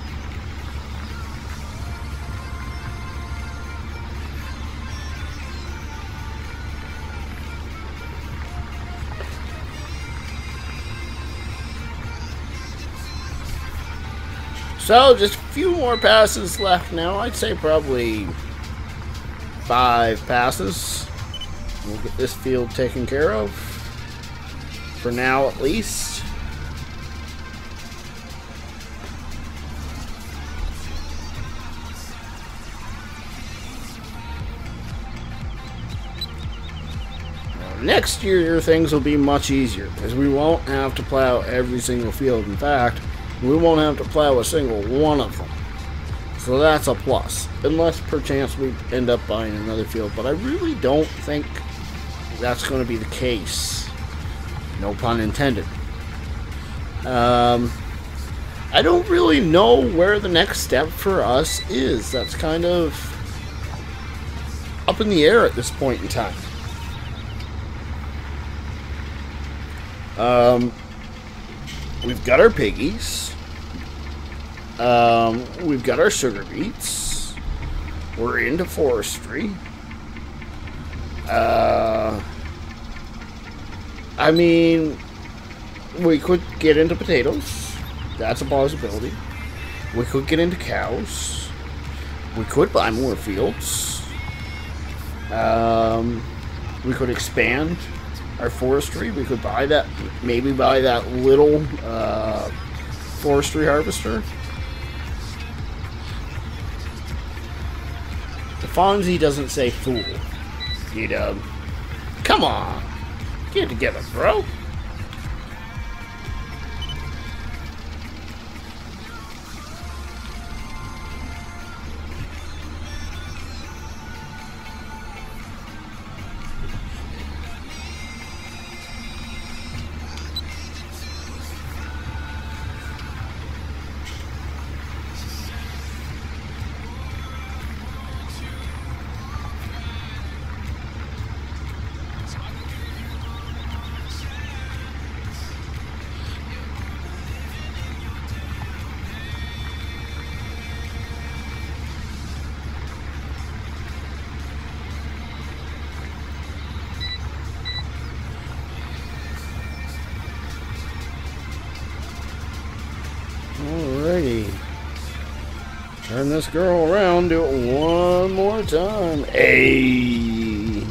So, just a few more passes left now. I'd say probably 5 passes. We'll get this field taken care of. For now, at least. Now, next year, things will be much easier because we won't have to plow every single field. In fact, we won't have to plow a single one of them. So that's a plus. Unless perchance we end up buying another field. But I really don't think that's going to be the case. No pun intended. I don't really know where the next step for us is. That's kind of up in the air at this point in time. We've got our piggies. We've got our sugar beets. We're into forestry. I mean, we could get into potatoes. That's a possibility. We could get into cows. We could buy more fields. We could expand our forestry. We could buy that, maybe buy that little forestry harvester. The Fonzie doesn't say fool. D-Dub. Come on. Get it together, bro. Alrighty. Turn this girl around, do it one more time. Hey!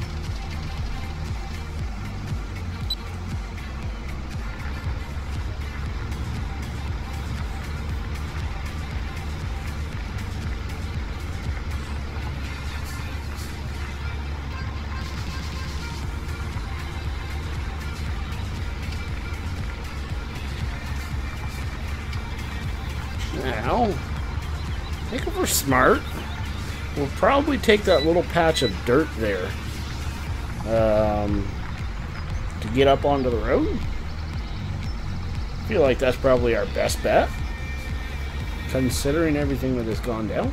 Now, I think if we're smart, we'll probably take that little patch of dirt there to get up onto the road. I feel like that's probably our best bet, considering everything that has gone down.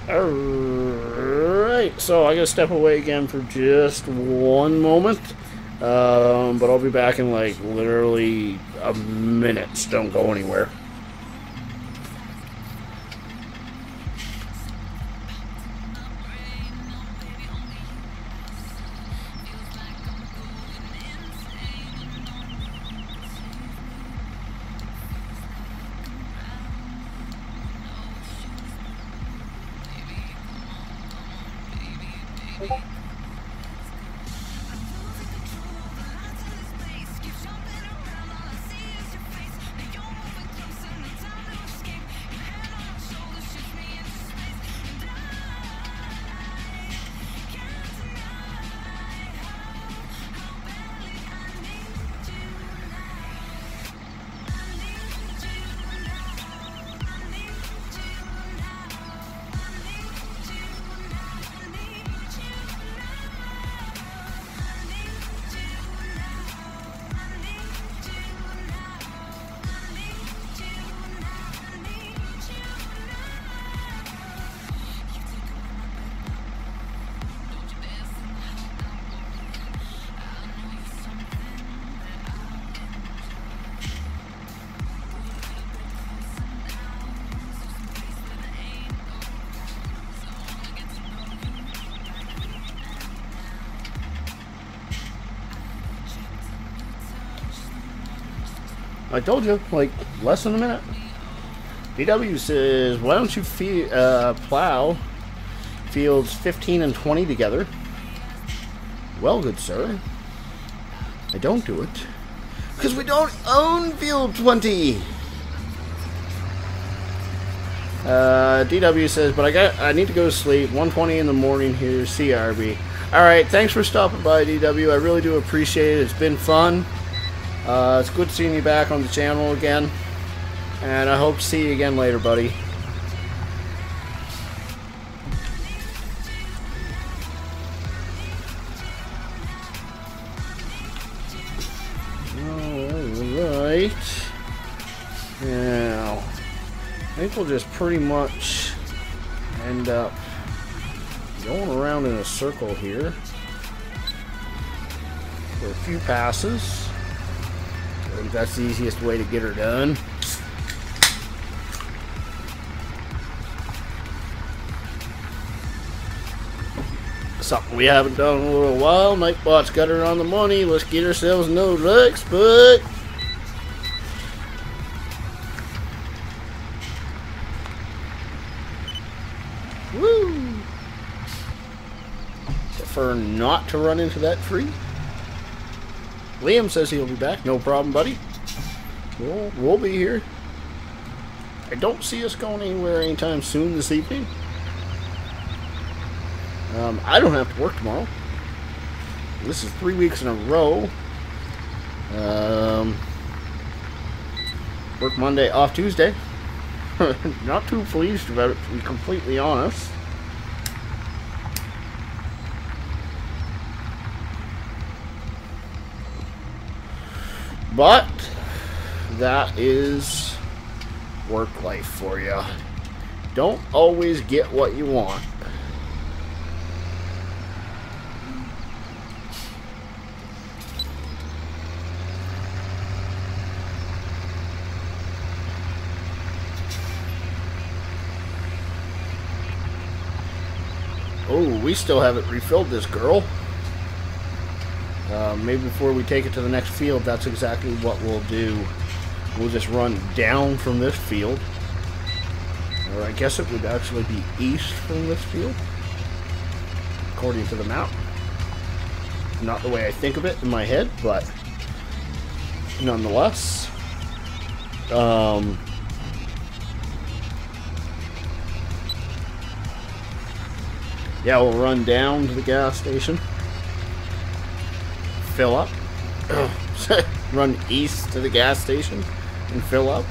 Alright, so I gotta step away again for just one moment. But I'll be back in like literally a minute. Don't go anywhere. I told you, like, less than a minute. DW says, why don't you plow fields 15 and 20 together? Well, good sir, I don't do it because we don't own field 20. DW says, but I need to go to sleep. 1:20 in the morning here. CRB. All right, thanks for stopping by, DW. I really do appreciate it. It's been fun. It's good seeing you back on the channel again, and I hope to see you again later, buddy. Alright. Now, I think we'll just pretty much end up going around in a circle here for a few passes. I think that's the easiest way to get her done. Something we haven't done in a little while. Nightbot's got her on the money. Let's get ourselves no Rex, but woo! Prefer not to run into that tree. Liam says he'll be back. No problem, buddy. We'll be here. I don't see us going anywhere anytime soon this evening. I don't have to work tomorrow. This is 3 weeks in a row. Work Monday, off Tuesday. Not too pleased about it, to be completely honest. But that is work life for you. Don't always get what you want. Oh, we still haven't refilled this girl. Maybe before we take it to the next field, that's exactly what we'll do. We'll just run down from this field. Or I guess it would actually be east from this field, according to the map. Not the way I think of it in my head, but nonetheless. Yeah, we'll run down to the gas station. Fill up. Run east to the gas station and fill up.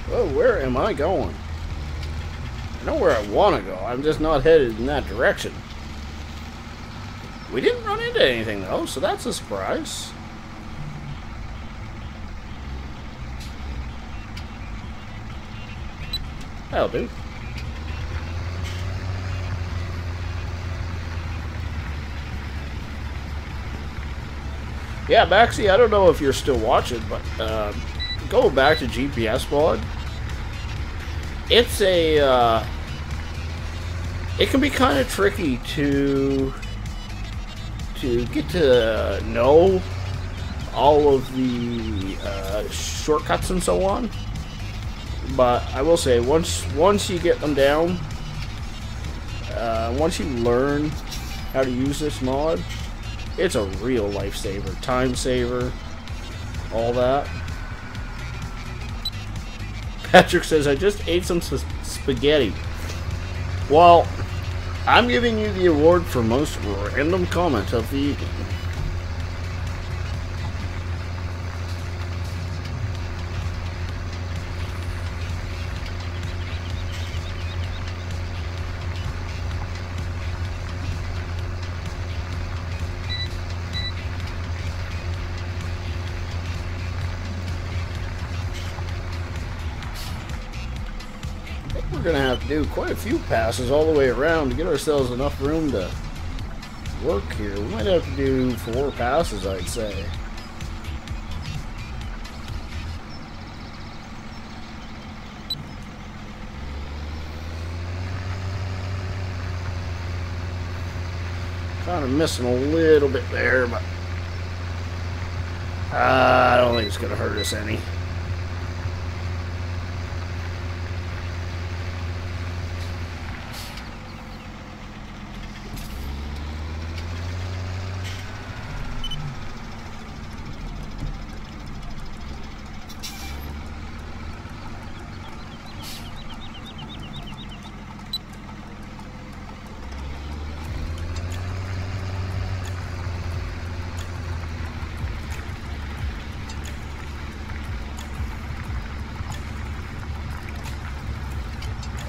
Oh, where am I going? I know where I want to go. I'm just not headed in that direction. We didn't run into anything, though, so that's a surprise. That'll do. Yeah, Baxi, I don't know if you're still watching, but go back to GPS mod. It's a it can be kind of tricky to get to know all of the shortcuts and so on. But I will say, once you get them down, once you learn how to use this mod, it's a real lifesaver, time saver, all that. Patrick says, I just ate some spaghetti. Well, I'm giving you the award for most random comment of the evening. We're gonna have to do quite a few passes all the way around to get ourselves enough room to work here. We might have to do 4 passes, I'd say. Kind of missing a little bit there, but I don't think it's gonna hurt us any.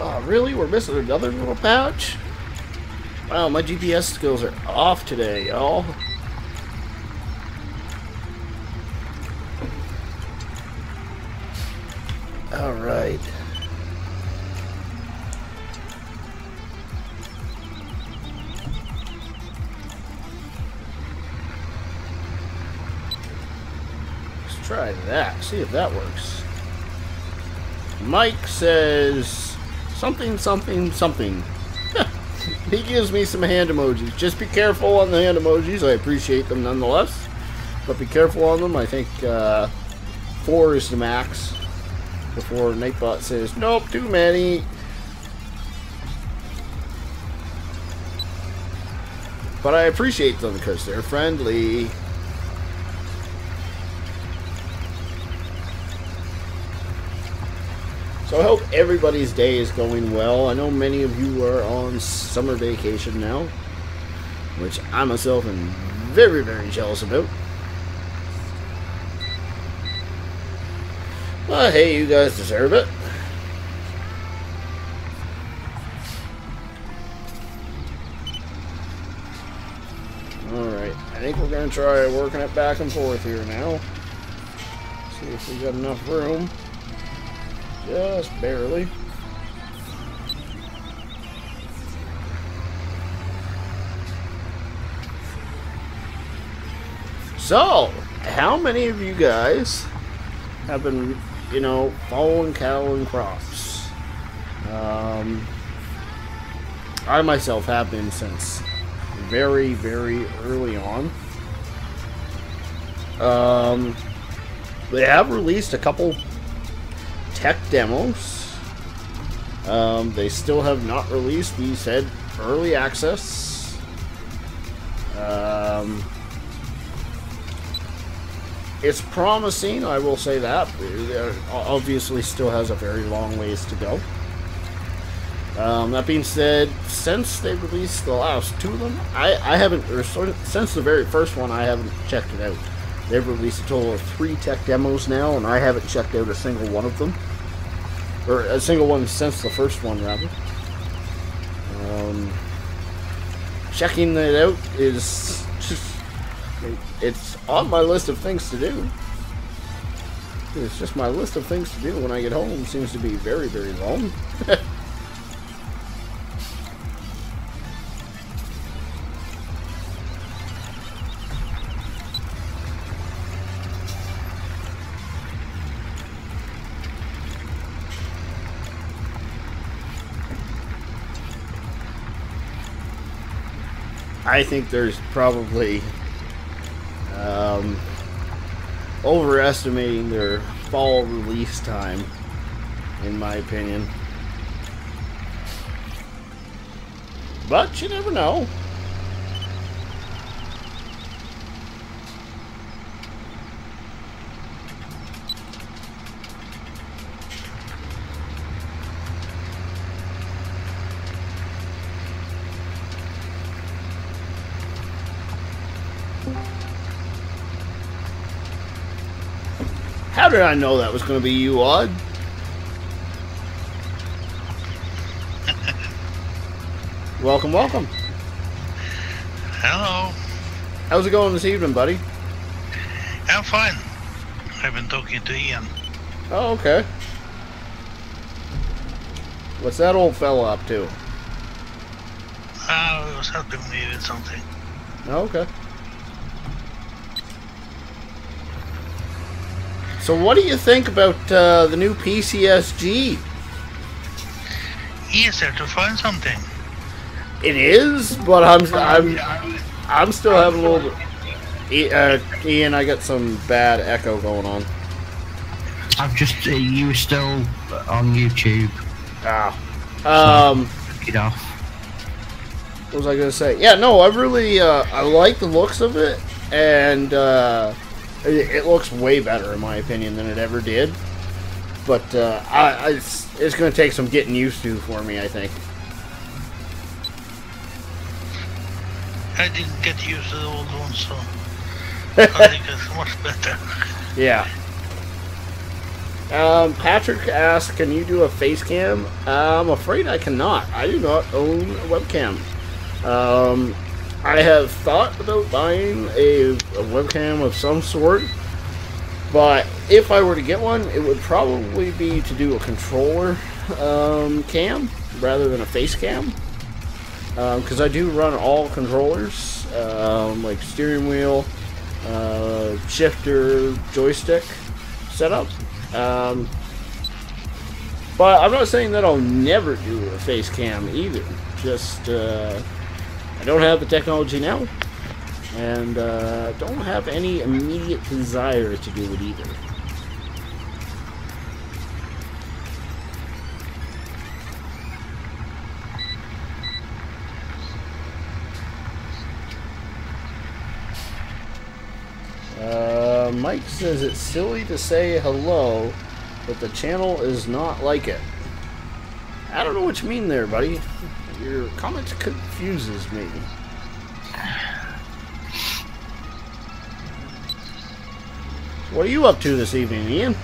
Oh, really? We're missing another little patch? Wow, my GPS skills are off today, y'all. Alright. Let's try that, see if that works. Mike says something, something, something. He gives me some hand emojis. Just be careful on the hand emojis. I appreciate them nonetheless. But be careful on them. I think 4 is the max. Before Nightbot says, nope, too many. But I appreciate them because they're friendly. So I hope everybody's day is going well. I know many of you are on summer vacation now, which I myself am very, very jealous about. But hey, you guys deserve it. Alright, I think we're going to try working it back and forth here now. See if we got enough room. Just barely. So, how many of you guys have been, you know, following cattle and crops? I myself have been since very, very early on. They have released a couple tech demos. They still have not released the said early access. It's promising, I will say that. It obviously still has a very long ways to go. That being said, since they released the last 2 of them, I haven't, or since the very first one, I haven't checked it out. They've released a total of 3 tech demos now, and I haven't checked out a single one of them. Or a single one since the first one, rather. Checking it out is just... It's on my list of things to do. It's just my list of things to do when I get home. Seems to be very, very long. I think there's probably overestimating their fall release time, in my opinion. But you never know. How did I know that was going to be you, Odd? Welcome, welcome. Hello. How's it going this evening, buddy? I'm fine. I've been talking to Ian. Oh, okay. What's that old fella up to? I was helping me with something. Oh, okay. So what do you think about the new PCSG? Easier to find something. It is, but I'm still having a little bit. Ian, I got some bad echo going on. I've just you were still on YouTube. Get off. What was I gonna say? Yeah, no, I really I like the looks of it, and it looks way better in my opinion than it ever did. But it's gonna take some getting used to for me, I think. I didn't get used to the old one, so I think it's much better. Yeah. Patrick asked, can you do a face cam? I'm afraid I cannot. I do not own a webcam. I have thought about buying a webcam of some sort, but if I were to get one, it would probably be to do a controller cam rather than a face cam. Because I do run all controllers, like steering wheel, shifter, joystick setup. But I'm not saying that I'll never do a face cam either. Just I don't have the technology now, and don't have any immediate desire to do it either. Mike says it's silly to say hello, but the channel is not like it. I don't know what you mean there, buddy. Your comment confuses me. What are you up to this evening, Ian?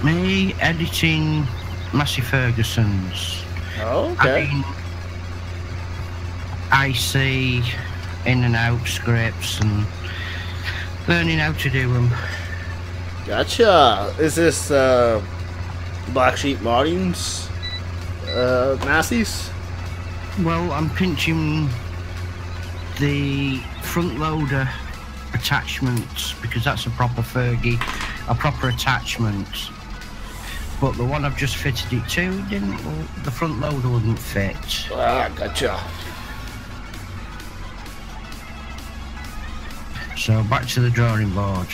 Me editing Massey Ferguson's. Oh, okay. IC, in and out scripts, and learning how to do them. Gotcha. Is this Black Sheep Modding's Massey's? Well, I'm pinching the front loader attachments because that's a proper Fergie, a proper attachment. But the one I've just fitted it to, the front loader wouldn't fit. Ah, gotcha. So back to the drawing board.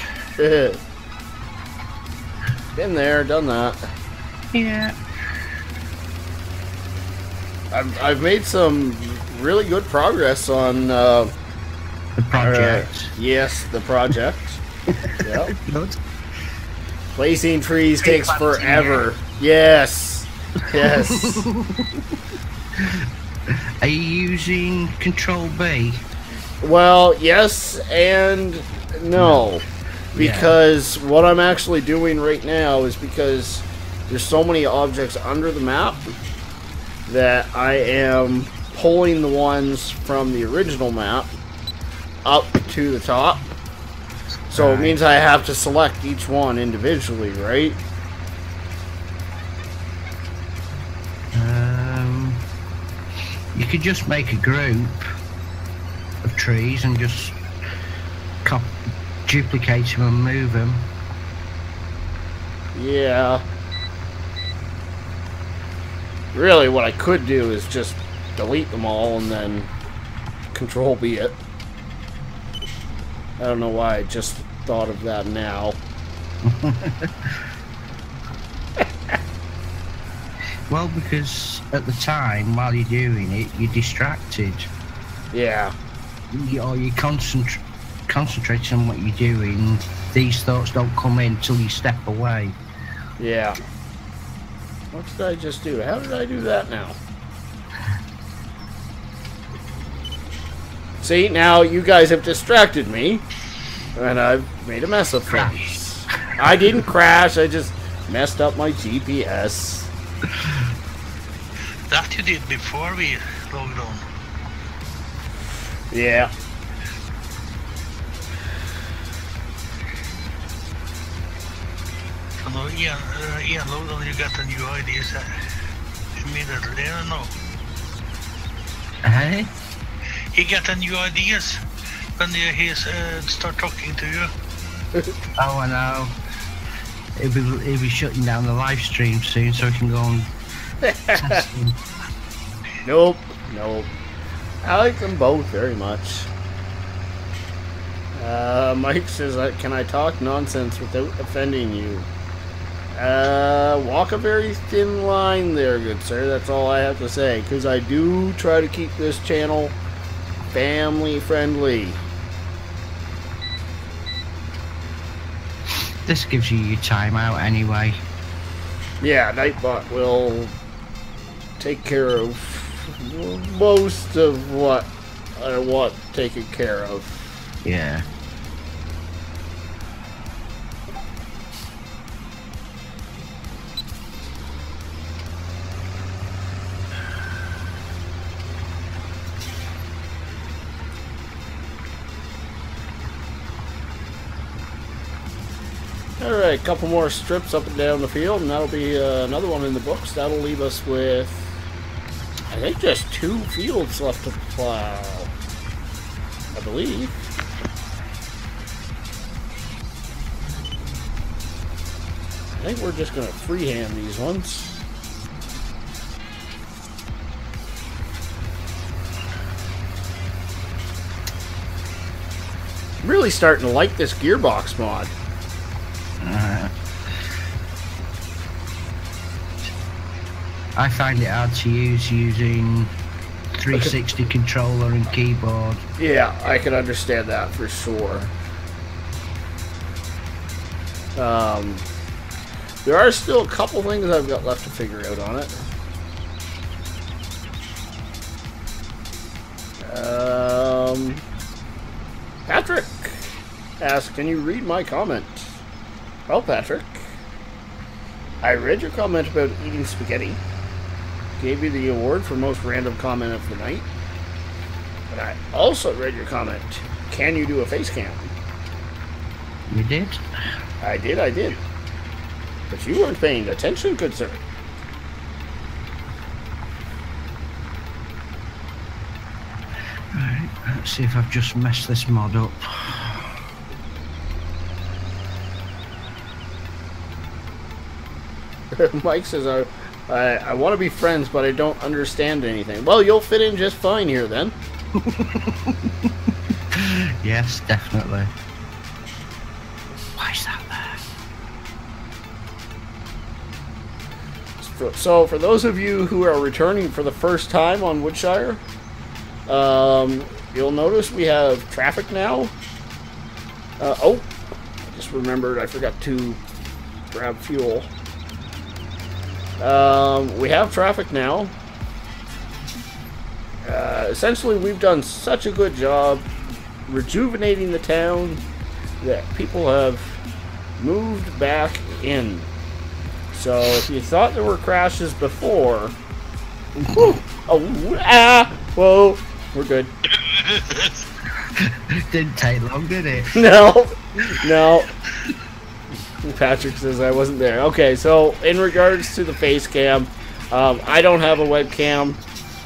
Been there, done that. Yeah. I've made some really good progress on The project. yes, the project. Yep. Good. Placing trees takes forever. Yes. Yes. Are you using Control B? Well, yes and no. Because what I'm actually doing right now is because there's so many objects under the map that I am pulling the ones from the original map up to the top. So it means I have to select each one individually, right? You could just make a group of trees and just duplicate them and move them. Yeah. Really, what I could do is just delete them all and then Control B it. I don't know why I just thought of that now. Well, because at the time, while you're doing it, you're distracted. Yeah. You're concentrating on what you're doing. These thoughts don't come in until you step away. Yeah. What did I just do? How did I do that now? See, now you guys have distracted me, and I've made a mess of things. I didn't crash. I just messed up my GPS. That you did before we logged on. Yeah. So now Ian logged on, you got a new ID immediately, I don't know. Hey? He got a new ideas when he start talking to you. Oh, I know. He'll be shutting down the live stream soon so he can go on testing. Nope. I like them both very much. Mike says, can I talk nonsense without offending you? Walk a very thin line there, good sir. That's all I have to say. Because I do try to keep this channel family friendly. This gives you your time out anyway. Yeah, Nightbot will take care of most of what I want taken care of. Yeah. Alright, a couple more strips up and down the field, and that'll be another one in the books. That'll leave us with, I think, just 2 fields left to plow. I believe. I think we're just going to freehand these ones. I'm really starting to like this gearbox mod. I find it hard to use using 360 controller and keyboard. Yeah, I can understand that for sure. There are still a couple things I've got left to figure out on it. Patrick asks, can you read my comment? Well, Patrick, I read your comment about eating spaghetti. Gave you the award for most random comment of the night. But I also read your comment. Can you do a face cam? You did? I did. But you weren't paying attention, good sir. Right, let's see if I've just messed this mod up. Mike says, I want to be friends, but I don't understand anything. Well, you'll fit in just fine here, then. Yes, definitely. Why is that there? So, for those of you who are returning for the first time on Woodshire, you'll notice we have traffic now. I just remembered I forgot to grab fuel. We have traffic now. Essentially, we've done such a good job rejuvenating the town that people have moved back in. So if you thought there were crashes before, whoa, we're good. Didn't take long, did it? No. Patrick says I wasn't there. Okay, so in regards to the face cam, I don't have a webcam.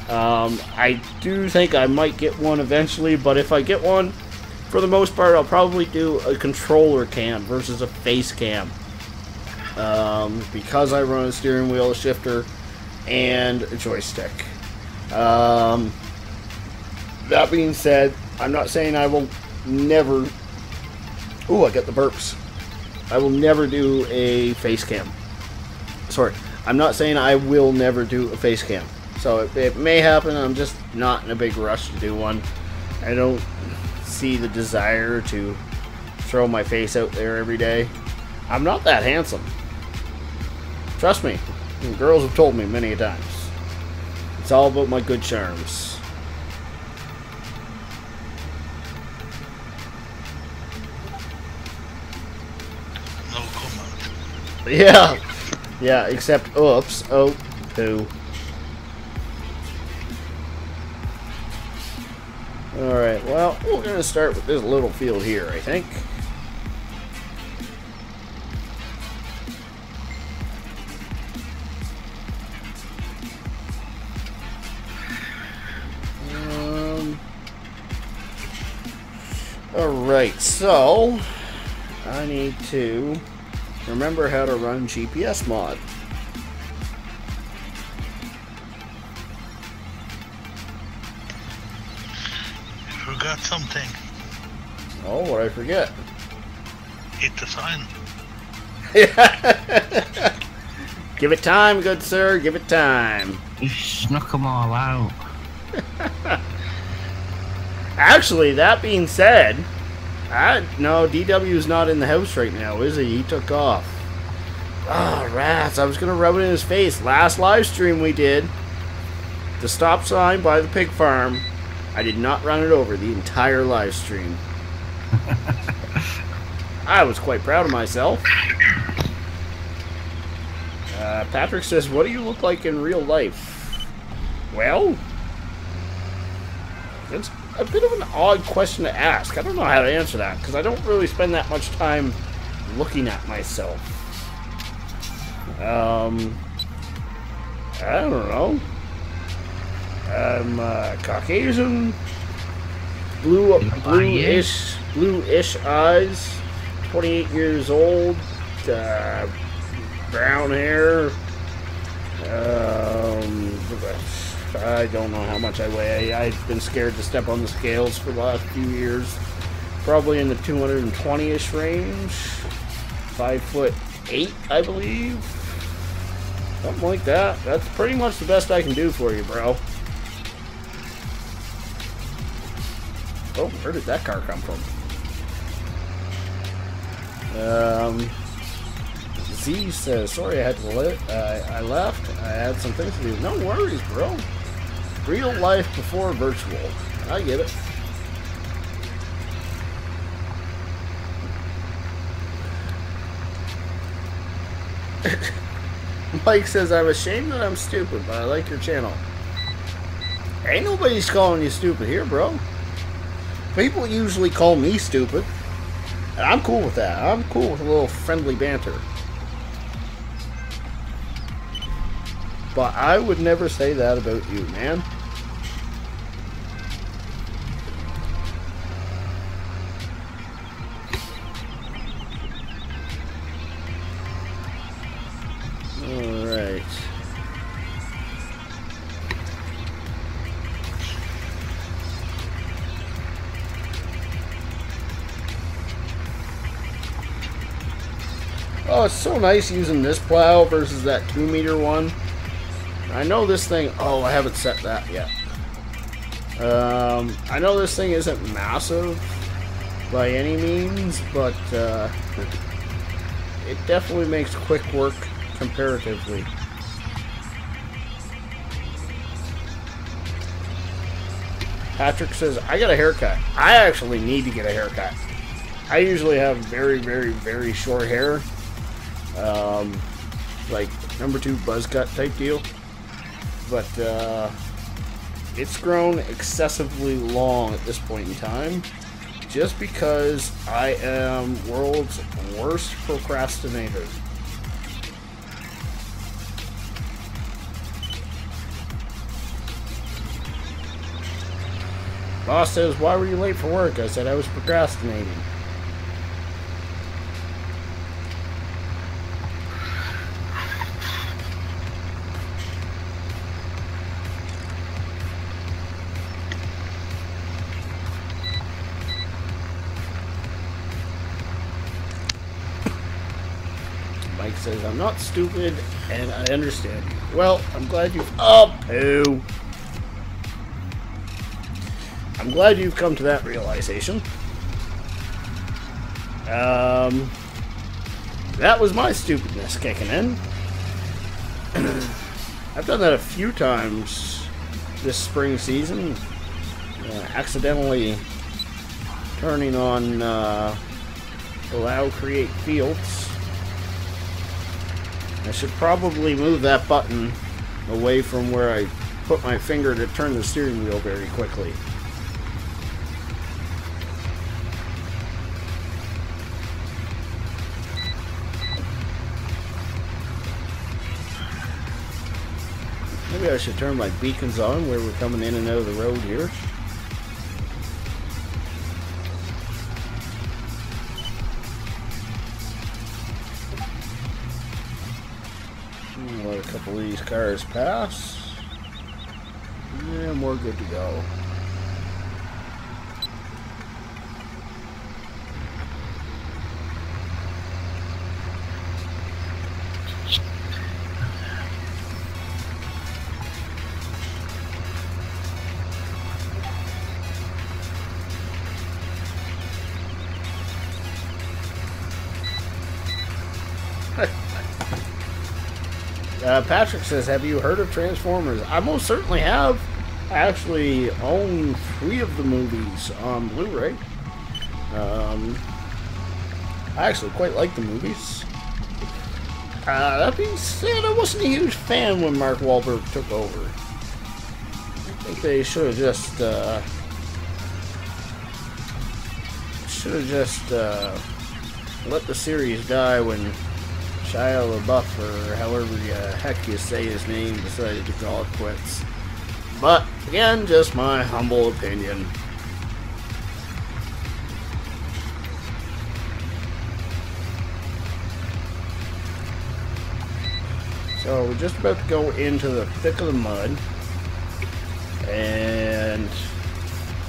I do think I might get one eventually, but if I get one, for the most part, I'll probably do a controller cam versus a face cam. Because I run a steering wheel, a shifter, and a joystick. That being said, I'm not saying I will never... Ooh, I got the burps. I will never do a face cam. Sorry, I'm not saying I will never do a face cam. So it may happen, I'm just not in a big rush to do one. I don't see the desire to throw my face out there every day. I'm not that handsome. Trust me, girls have told me many a times. It's all about my good charms. No Yeah. Yeah, except, oops. Oh, poo. Alright, well, we're going to start with this little field here, I think. Alright, so I need to remember how to run GPS mod. You forgot something. Oh, what'd I forget? Hit the sign. Give it time, good sir, give it time. You snuck them all out. Actually, that being said, no, DW's not in the house right now, is he? He took off. Ah, rats, I was going to rub it in his face. Last live stream we did, the stop sign by the pig farm, I did not run it over the entire live stream. I was quite proud of myself. Patrick says, what do you look like in real life? Well, it's a bit of an odd question to ask. I don't know how to answer that, because I don't really spend that much time looking at myself. I don't know. I'm Caucasian, bluish eyes, 28 years old, brown hair. I don't know how much I weigh. I've been scared to step on the scales for the last few years. Probably in the 220-ish range. 5'8", I believe. Something like that. That's pretty much the best I can do for you, bro. Oh, where did that car come from? Z says, sorry I had to I left. I had some things to do. No worries, bro. Real life before virtual. I get it. Mike says, I'm ashamed that I'm stupid, but I like your channel. Ain't nobody's calling you stupid here, bro. People usually call me stupid. And I'm cool with that. I'm cool with a little friendly banter. But I would never say that about you, man. Alright. Oh, it's so nice using this plow versus that 2-meter one. I know this thing... Oh, I haven't set that yet. I know this thing isn't massive by any means, but it definitely makes quick work comparatively. Patrick says, I got a haircut. I actually need to get a haircut. I usually have very, very, very short hair. Like number 2 buzz cut type deal. But it's grown excessively long at this point in time, just because I am world's worst procrastinator. Boss says, why were you late for work? I said I was procrastinating. Mike says, I'm not stupid, and I understand you. Well, I'm glad you've... Oh, poo! I'm glad you've come to that realization. That was my stupidness kicking in. I've done that a few times this spring season. Accidentally turning on allow create fields. I should probably move that button away from where I put my finger to turn the steering wheel very quickly. Maybe I should turn my beacons on where we're coming in and out of the road here. Let a couple of these cars pass. And we're good to go. Patrick says, have you heard of Transformers? I most certainly have. I actually own 3 of the movies on Blu-ray. I actually quite like the movies. That being said, I wasn't a huge fan when Mark Wahlberg took over. I think they should have just let the series die when Shia LaBeouf, or however the heck you say his name, decided to call it quits. But, again, just my humble opinion. So, we're just about to go into the thick of the mud. And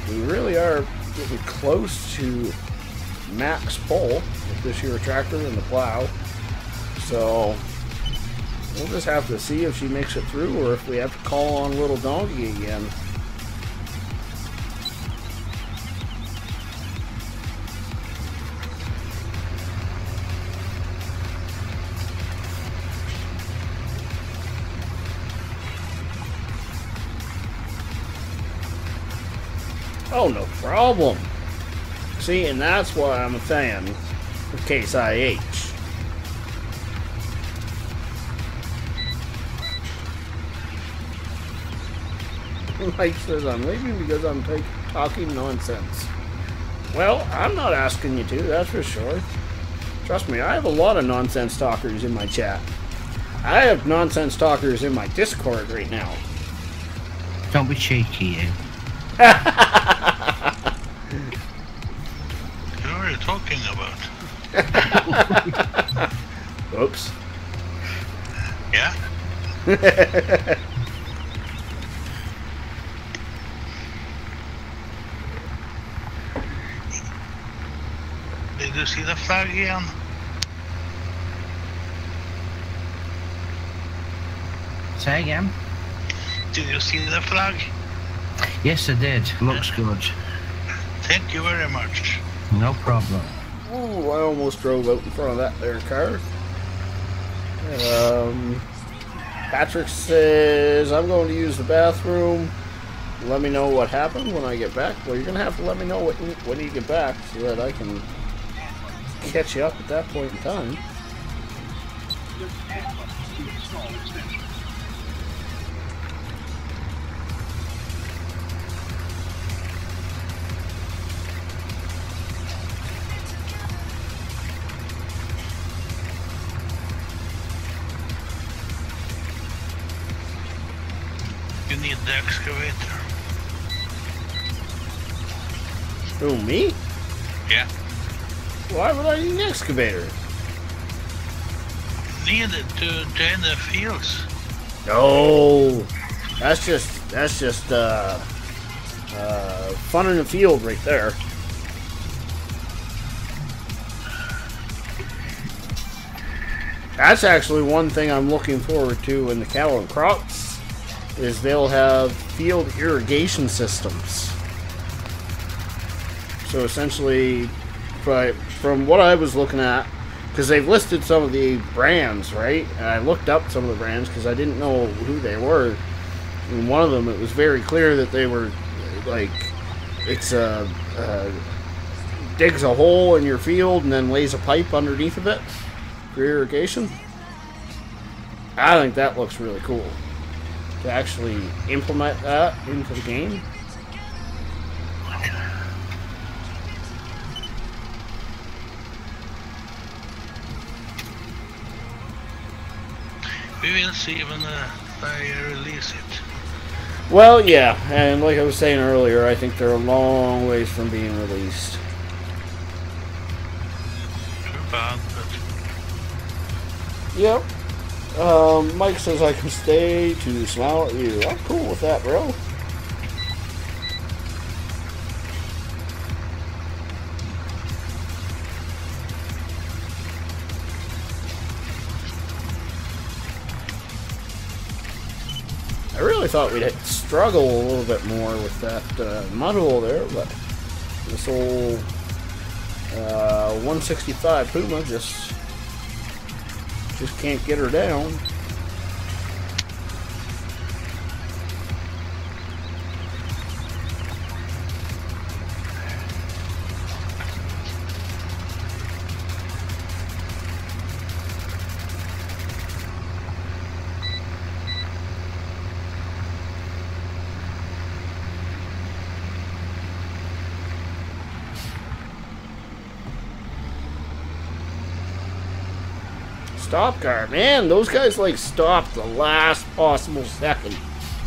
we really are getting close to max pull with this here tractor and the plow. So, we'll just have to see if she makes it through or if we have to call on Little Donkey again. Oh, no problem. See, and that's why I'm a fan of Case IH. Mike says I'm leaving because I'm talking nonsense. Well, I'm not asking you to, that's for sure. Trust me, I have a lot of nonsense talkers in my chat. I have nonsense talkers in my Discord right now. Don't be cheeky, you. Who are you talking about? Oops. Yeah? Did you see the flag again? Say again? Did you see the flag? Yes, I did. Looks good. Thank you very much. No problem. Ooh, I almost drove out in front of that there car. Patrick says, I'm going to use the bathroom. Let me know what happened when I get back. Well, you're going to have to let me know when you get back so that I can catch you up at that point in time. You need the excavator. Who, me? Yeah. Why would I need an excavator? Need it to drain the fields. No, that's just fun in the field right there. That's actually one thing I'm looking forward to in the cattle and crops, is they'll have field irrigation systems. So essentially, from what I was looking at, because they've listed some of the brands, right? And I looked up some of the brands because I didn't know who they were. And one of them, it was very clear that they were, like, it's digs a hole in your field and then lays a pipe underneath of it for irrigation. I think that looks really cool. To actually implement that into the game. We will see when they release it. Well, yeah, and like I was saying earlier, I think they're a long ways from being released. Too bad, but Yep. Mike says I can stay to smile at you. I'm cool with that, bro. I really thought we'd struggle a little bit more with that module there, but this old 165 Puma just can't get her down. Stop car, man, those guys like stop the last possible second.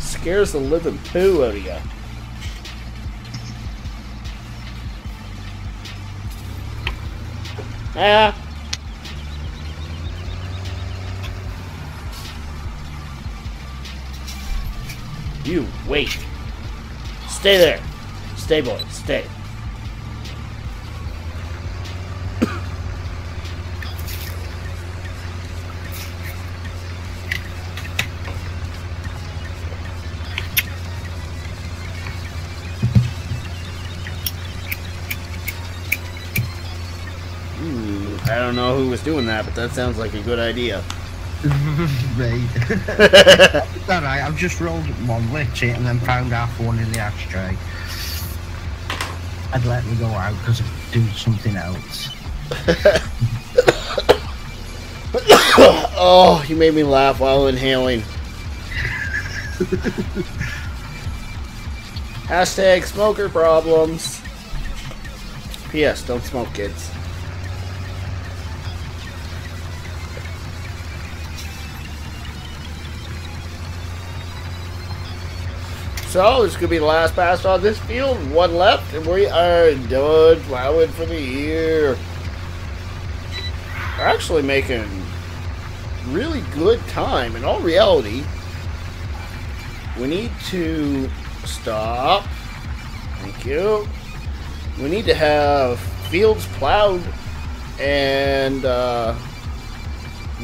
Scares the living poo out of you. Ah. You wait. Stay there. Stay, boy, stay. I don't know who was doing that, but that sounds like a good idea. Right. Alright, I've just rolled one, lit it, and then found half one in the ashtray. I'd let me go out because I'm doing something else. Oh, you made me laugh while inhaling. Hashtag smoker problems. P.S. Don't smoke, kids. So, this could be the last pass on this field. One left, and we are done plowing for the year. We're actually making really good time. In all reality, we need to stop. Thank you. We need to have fields plowed and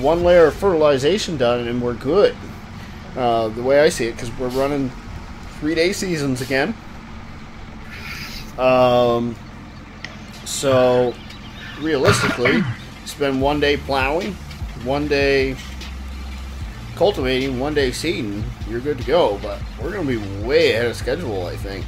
one layer of fertilization done, and we're good. The way I see it, because we're running 3-day seasons again. So realistically, spend 1 day plowing, 1 day cultivating, 1 day seeding, you're good to go. But we're going to be way ahead of schedule, I think.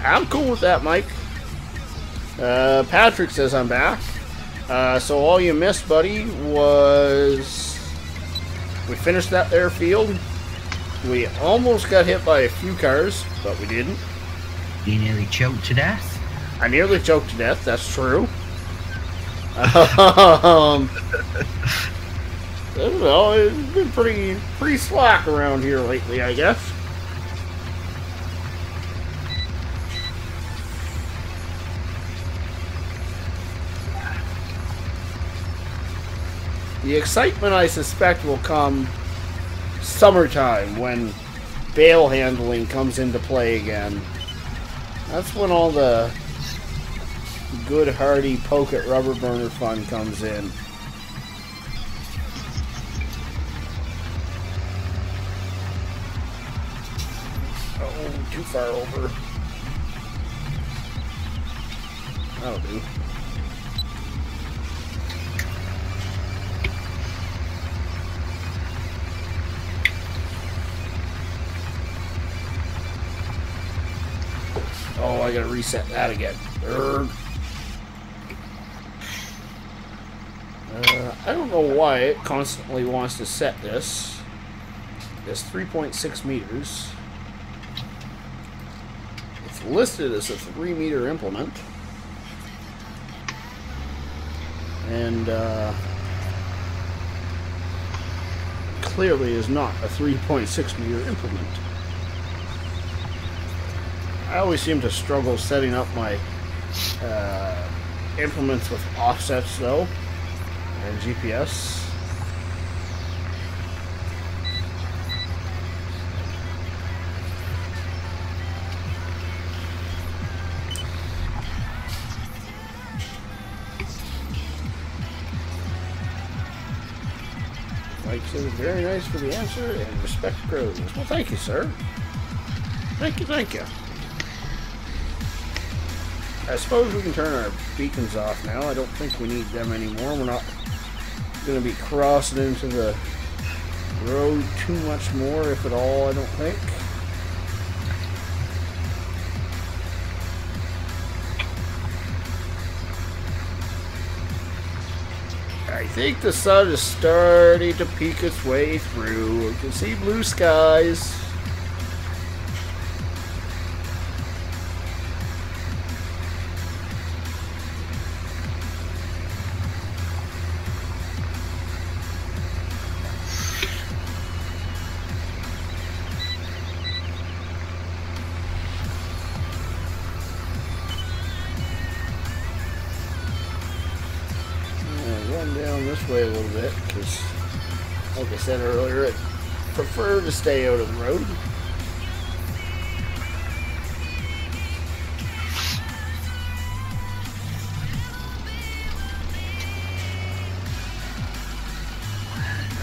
I'm cool with that, Mike. Patrick says I'm back. So all you missed, buddy, was we finished that there field. We almost got hit by a few cars, but we didn't. You nearly choked to death? I nearly choked to death, that's true. I don't know, it's been pretty slack around here lately, I guess. The excitement, I suspect, will come summertime when bale handling comes into play again. That's when all the good, hearty poke-it rubber burner fun comes in. Oh, too far over. That'll do. Oh, I gotta reset that again. I don't know why it constantly wants to set this. It's 3.6 meters. It's listed as a 3-meter implement. And clearly is not a 3.6 meter implement. I always seem to struggle setting up my implements with offsets though, and GPS. Mike says, very nice for the answer and respect grows. Well, thank you, sir. Thank you, thank you. I suppose we can turn our beacons off now. I don't think we need them anymore. We're not going to be crossing into the road too much more, if at all, I don't think. I think the sun is starting to peek its way through. We can see blue skies. Way a little bit because, like I said earlier, I prefer to stay out of the road.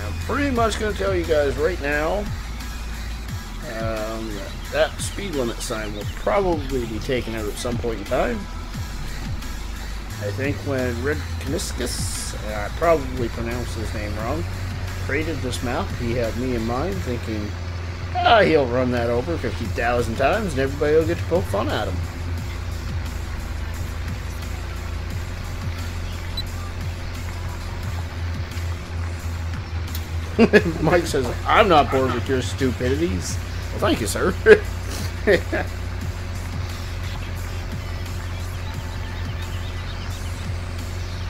I'm pretty much going to tell you guys right now that speed limit sign will probably be taken out at some point in time. I think when Red Caniscus, I probably pronounced his name wrong, created this map, he had me in mind, thinking, he'll run that over 50,000 times and everybody will get to poke fun at him. Mike says, I'm not bored with your stupidities. Well, thank you, sir.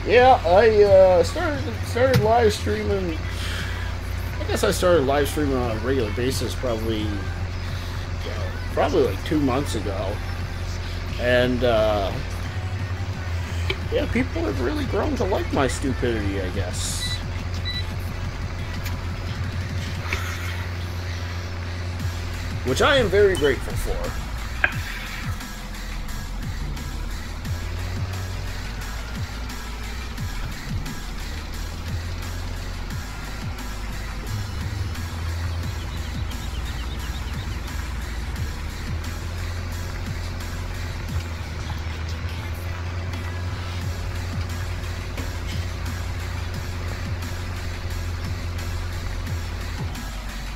Yeah, I started live streaming. I guess I started live streaming on a regular basis probably like 2 months ago, and yeah, people have really grown to like my stupidity, I guess. Which I am very grateful for.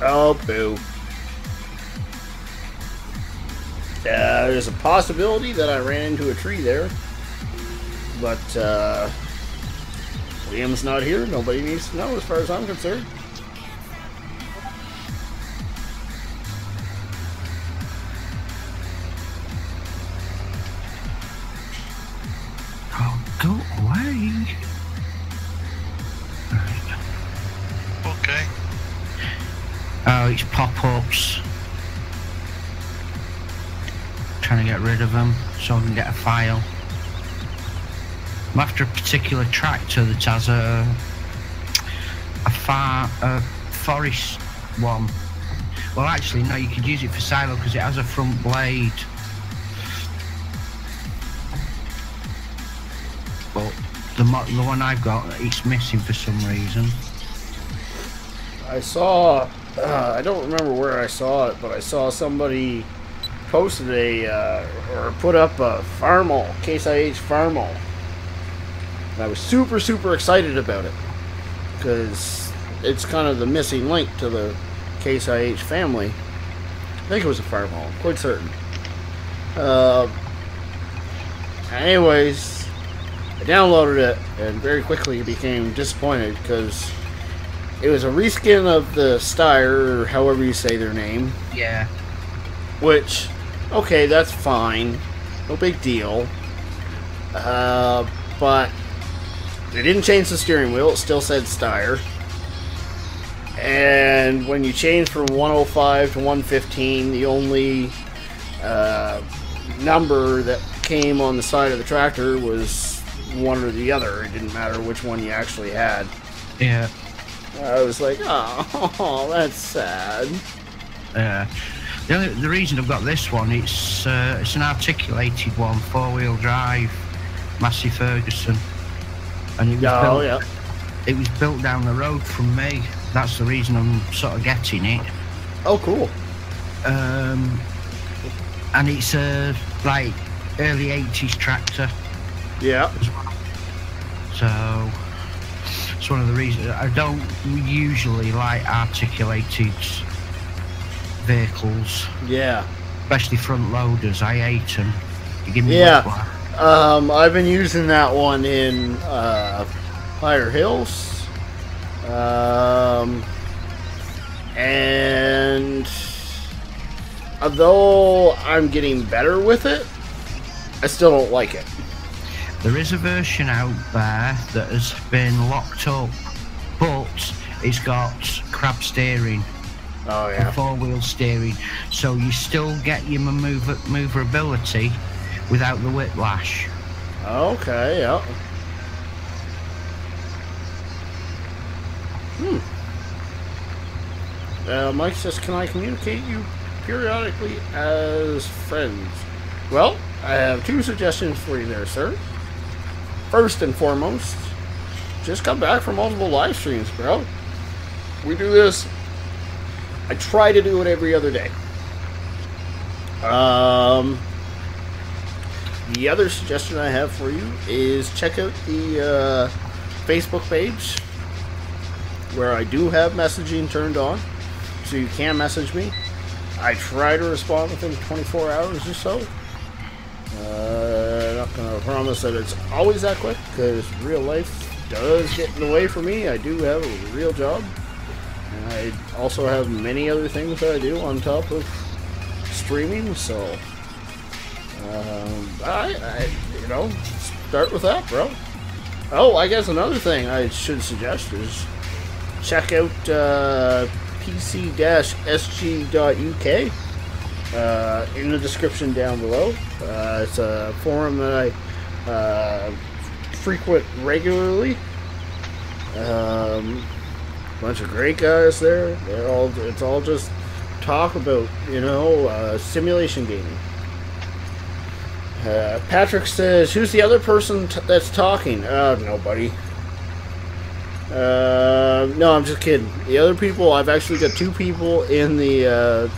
Oh, boo. There's a possibility that I ran into a tree there. But, Liam's not here. Nobody needs to know as far as I'm concerned. Oh, go away. Okay. Oh, it's pop-ups. Trying to get rid of them so I can get a file. I'm after a particular tractor that has a forest one. Well, actually, no, you could use it for silo because it has a front blade. But the one I've got, it's missing for some reason. I saw, I don't remember where I saw it, but I saw somebody posted or put up a Farmall, Case IH Farmall. And I was super, super excited about it because it's kind of the missing link to the Case IH family. I think it was a Farmall, I'm quite certain. Uh, anyways, I downloaded it and very quickly became disappointed because it was a reskin of the Steyr, or however you say their name. Yeah. Which, okay, that's fine. No big deal. But they didn't change the steering wheel. It still said Steyr. And when you change from 105 to 115, the only number that came on the side of the tractor was one or the other. It didn't matter which one you actually had. Yeah. I was like, oh, that's sad. The reason I've got this one, it's an articulated one, 4-wheel drive, Massey Ferguson, and it was built down the road from me. That's the reason I'm sort of getting it. Oh, cool. And it's a like early 80s tractor. Yeah. So it's one of the reasons I don't usually like articulated vehicles. Yeah. Especially front loaders. I hate them. You give me I've been using that one in higher hills. And although I'm getting better with it, I still don't like it. There is a version out there that has been locked up, but it's got crab steering. Oh, yeah. 4-wheel steering. So you still get your maneuverability without the whiplash. Okay, yeah. Mike says, can I communicate you periodically as friends? Well, I have 2 suggestions for you there, sir. First and foremost, just come back for multiple live streams, bro. We do this. I try to do it every other day. The other suggestion I have for you is check out the Facebook page where I do have messaging turned on, so you can message me. I try to respond within 24 hours or so. I'm not going to promise that it's always that quick, because real life does get in the way for me. I do have a real job, and I also have many other things that I do on top of streaming, so start with that, bro. Oh, I guess another thing I should suggest is check out pc-sg.uk in the description down below. It's a forum that I frequent regularly. Bunch of great guys there. It's all just talk about, simulation gaming. Patrick says, who's the other person that's talking? Nobody. No, I'm just kidding. The other people, I've actually got 2 people in the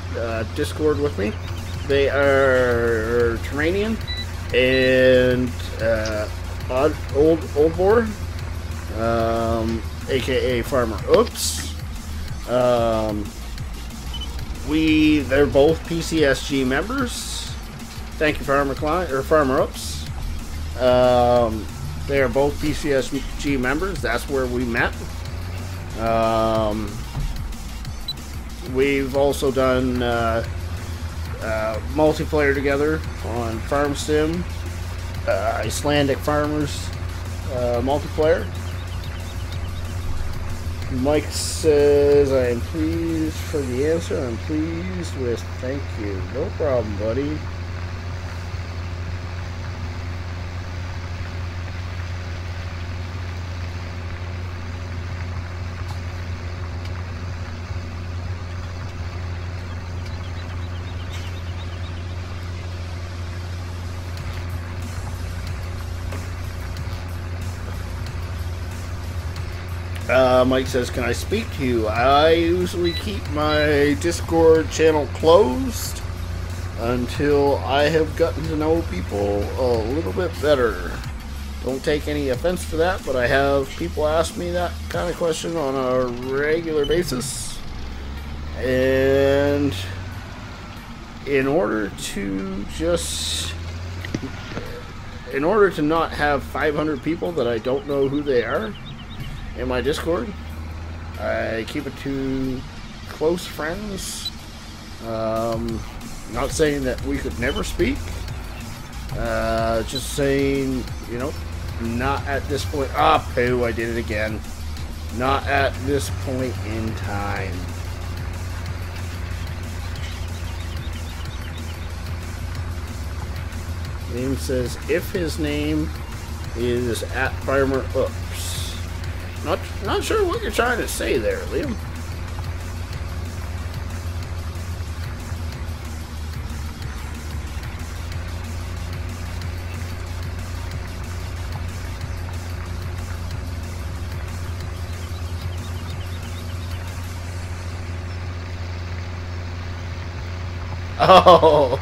Discord with me. They are Terranian and Old Boar, aka Farmer Oops. They're both PCSG members. Thank you, Farmer Oops. They are both PCSG members. That's where we met. We've also done multiplayer together on Farm Sim, Icelandic Farmers multiplayer. Mike says, I am pleased for the answer. I'm pleased with thank you. No problem, buddy. Mike says, can I speak to you? I usually keep my Discord channel closed until I have gotten to know people a little bit better. Don't take any offense to that, but I have people ask me that kind of question on a regular basis. And in order to not have 500 people that I don't know who they are in my Discord, I keep it to close friends. Not saying that we could never speak. Just saying, you know, not at this point. Ah, poo, I did it again. Not at this point in time. Name says if his name is at Farmer Oops. Not sure what you're trying to say there, Liam. Oh,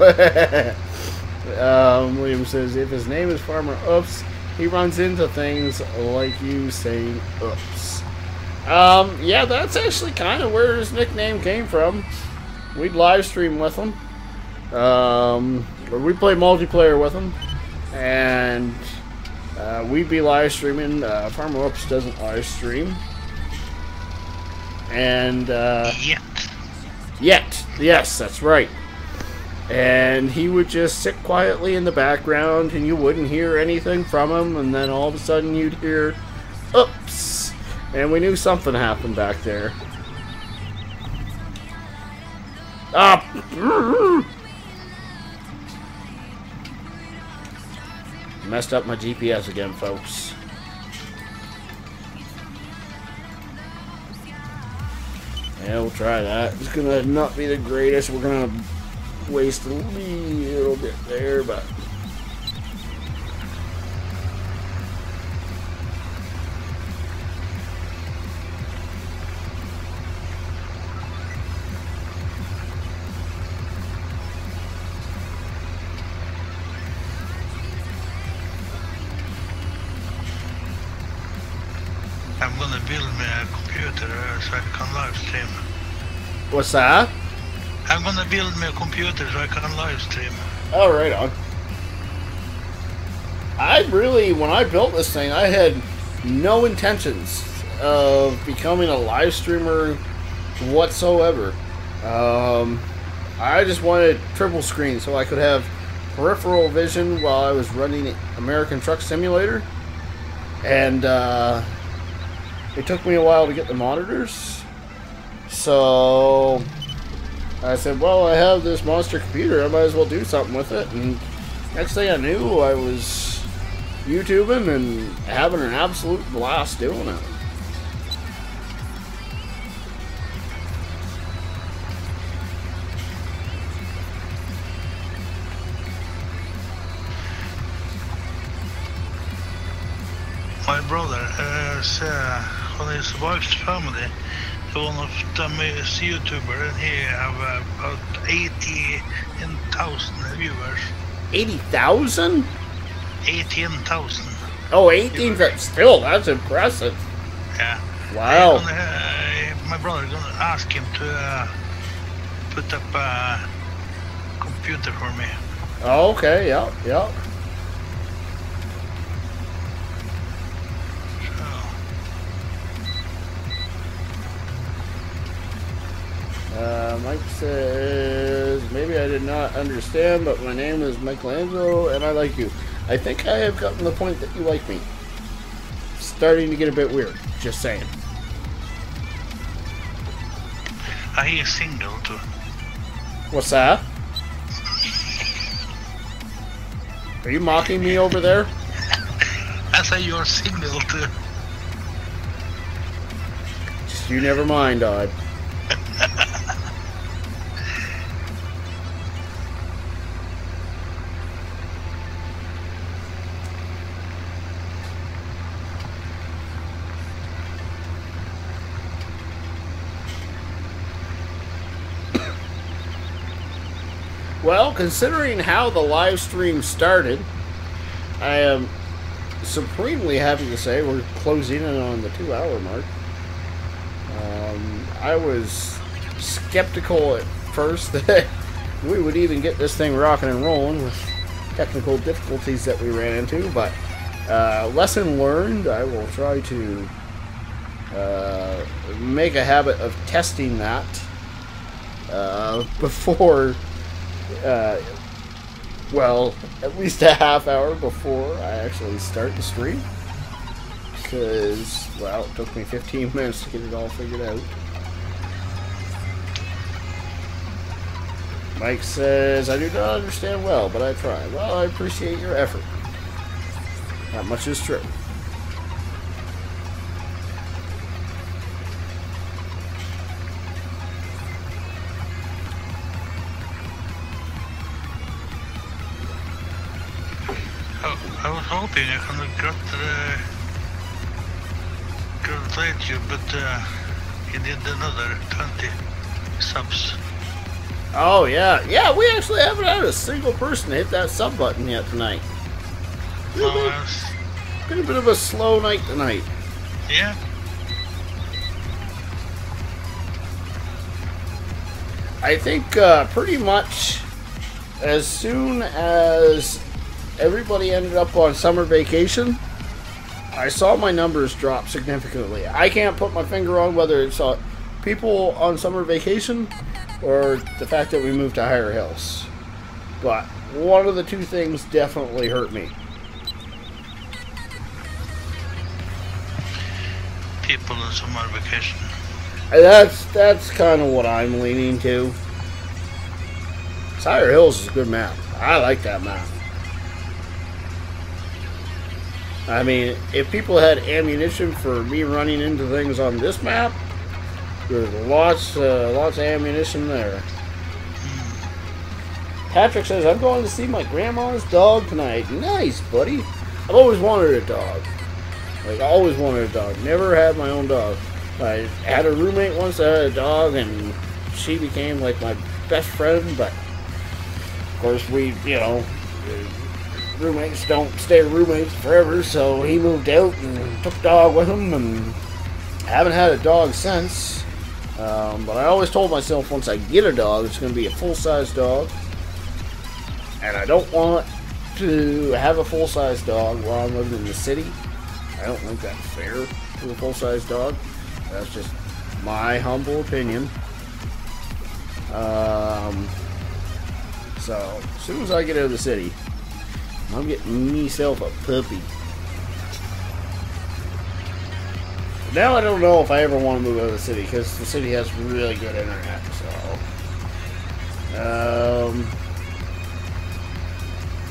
William says, if his name is Farmer Oops, he runs into things like you saying oops. Yeah, that's actually kind of where his nickname came from. We'd live stream with him. Or we play multiplayer with him. And we'd be live streaming. Farmer Oops doesn't live stream. And, Yet. Yes, that's right. And he would just sit quietly in the background and you wouldn't hear anything from him, and then all of a sudden you'd hear oops, and we knew something happened back there. Messed up my GPS again, folks. Yeah, we'll try that. It's gonna not be the greatest. We're gonna waste a little bit there, but I'm gonna build me a computer so I can live stream. what's that? I'm gonna build me a computer so I can live stream. Oh, right on. When I built this thing, I had no intentions of becoming a live streamer whatsoever. I just wanted triple screen so I could have peripheral vision while I was running American Truck Simulator. And it took me a while to get the monitors. So I said, well, I have this monster computer, I might as well do something with it. And next thing I knew, I was YouTubing and having an absolute blast doing it. My brother on his wife's family, one of them is YouTuber, and he have about 18,000 viewers. 80,000? 18,000. Oh, 18, still, that's impressive. Yeah. Wow. My brother gonna ask him to put up a computer for me. Oh, okay, yeah. Mike says, maybe I did not understand, but my name is Michelangelo and I like you. I think I have gotten the point that you like me. Starting to get a bit weird, just saying. He is single too. What's that? Are you mocking me over there? I say you're single too. Just you never mind, Odd. Well, considering how the live stream started, I am supremely happy to say we're closing in on the 2-hour mark. I was skeptical at first that we would even get this thing rocking and rolling with technical difficulties that we ran into, but lesson learned. I will try to make a habit of testing that before, well, at least a half hour before I actually start the stream, because, well, it took me 15 minutes to get it all figured out. Mike says, I do not understand well, but I try. Well, I appreciate your effort. That much is true. I was hoping I could gratulate you, but you did another 20 subs. Oh, yeah. Yeah, we actually haven't had a single person hit that sub button yet tonight. Been a bit of a slow night tonight. Yeah. I think pretty much as soon as everybody ended up on summer vacation, I saw my numbers drop significantly. I can't put my finger on whether it's people on summer vacation or the fact that we moved to higher hills. But one of the two things definitely hurt me. People on summer vacation. That's kind of what I'm leaning to. Higher Hills is a good map. I like that map. I mean, if people had ammunition for me running into things on this map, there's lots of ammunition there. Patrick says, I'm going to see my grandma's dog tonight. Nice, buddy. I've always wanted a dog. Like, always wanted a dog. Never had my own dog. I had a roommate once that had a dog, and she became, like, my best friend, but, of course, we, you know, roommates don't stay roommates forever, so he moved out and took the dog with him, and I haven't had a dog since. But I always told myself once I get a dog, it's going to be a full-size dog. And I don't want to have a full-size dog while I'm living in the city. I don't think that's fair to a full-size dog. That's just my humble opinion. So, as soon as I get out of the city, I'm getting myself a puppy. Now I don't know if I ever want to move out of the city, because the city has really good internet, so...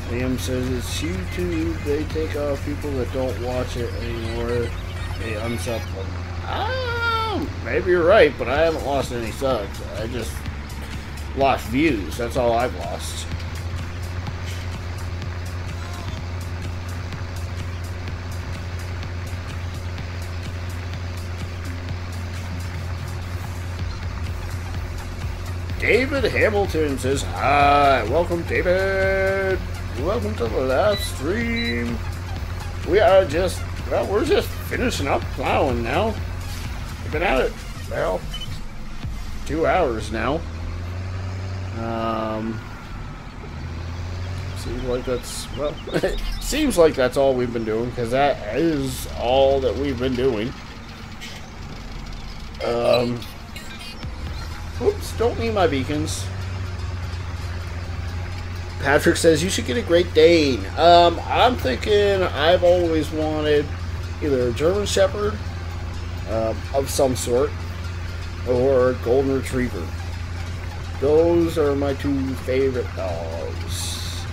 Liam says it's YouTube, they take off people that don't watch it anymore, they unsub them. Maybe you're right, but I haven't lost any subs. I just lost views, that's all I've lost. David Hamilton says, hi, welcome David, welcome to the live stream. We are just, well, we're just finishing up plowing now. We've been at it, well, 2 hours now. Seems like that's, well, it seems like that's all we've been doing, because that is all that we've been doing. Oops, don't need my beacons. Patrick says you should get a Great Dane. I'm thinking I've always wanted either a German Shepherd of some sort or a Golden Retriever. Those are my two favorite dogs.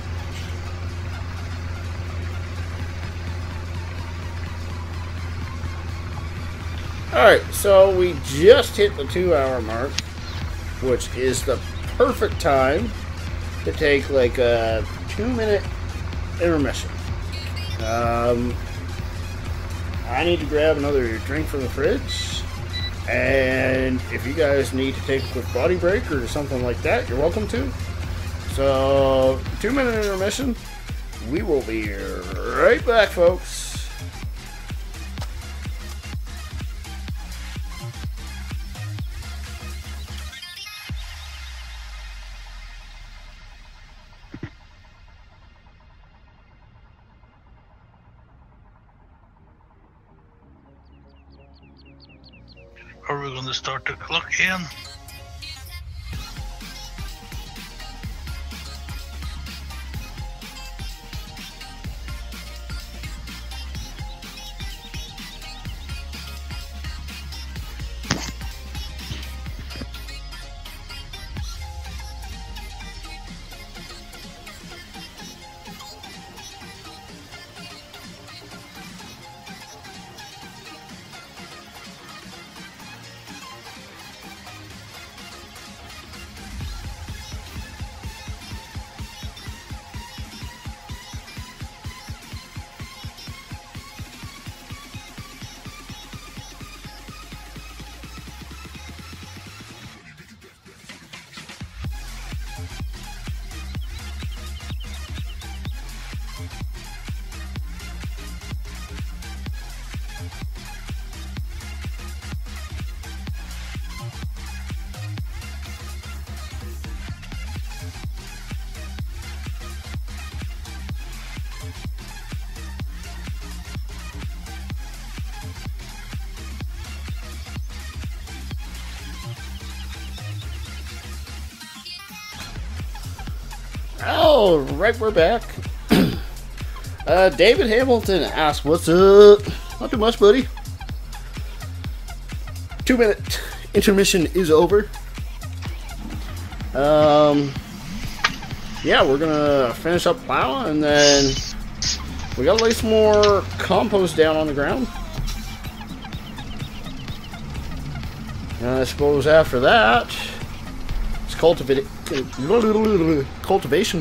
Alright, so we just hit the 2-hour mark, which is the perfect time to take like a 2-minute intermission. I need to grab another drink from the fridge, and if you guys need to take a quick body break or something like that, you're welcome to. So, 2-minute intermission. We will be right back, folks. Are we gonna start the clock again? Oh, right, we're back. David Hamilton asked, "What's up?" Not too much, buddy. 2-minute intermission is over. Yeah, we're gonna finish up plowing, and then we gotta lay some more compost down on the ground. And I suppose after that, it's cultivation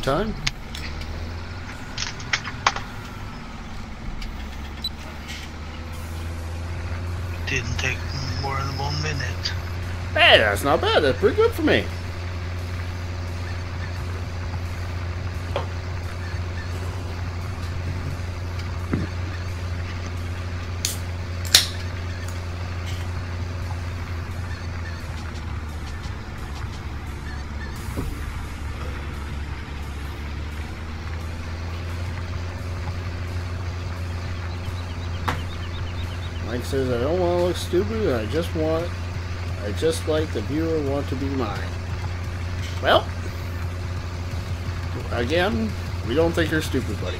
time. Didn't take more than 1 minute. Hey, that's not bad. That's pretty good for me. Mike says, "I don't want to look stupid. I just like the viewer want to be mine." Well, again, we don't think you're stupid, buddy.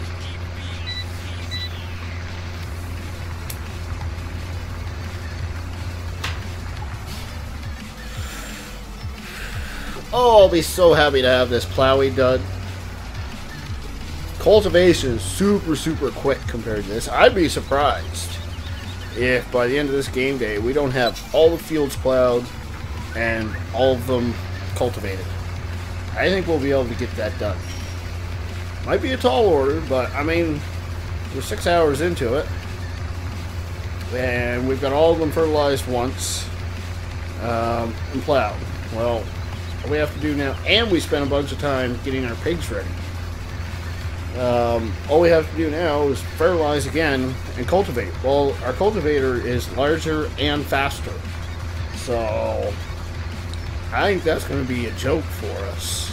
Oh, I'll be so happy to have this plowing done. Cultivation is super quick compared to this. I'd be surprised if by the end of this game day we don't have all the fields plowed and all of them cultivated. I think we'll be able to get that done. Might be a tall order, but I mean, we're 6 hours into it, and we've got all of them fertilized once and plowed. Well, what we have to do now, and we spent a bunch of time getting our pigs ready. All we have to do now is fertilize again and cultivate. Well, our cultivator is larger and faster, so I think that's going to be a joke for us.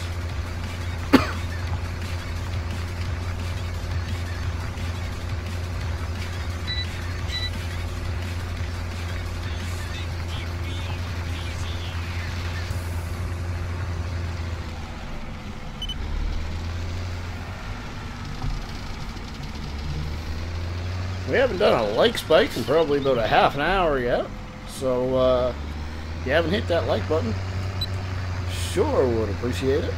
We haven't done a like spike in probably about a half an hour yet, so if you haven't hit that like button, sure would appreciate it.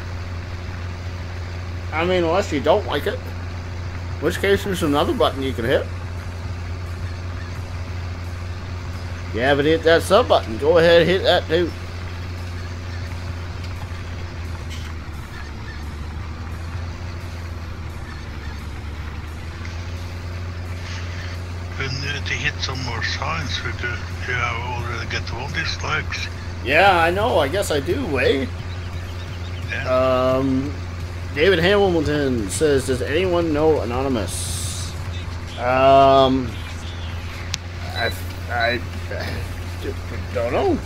I mean, unless you don't like it, in which case there's another button you can hit. If you haven't hit that sub button, go ahead and hit that too. We need to hit some more signs. You have already got all these likes. Yeah, I know. I guess I do, eh? Yeah. David Hamilton says, "Does anyone know Anonymous?" I don't know.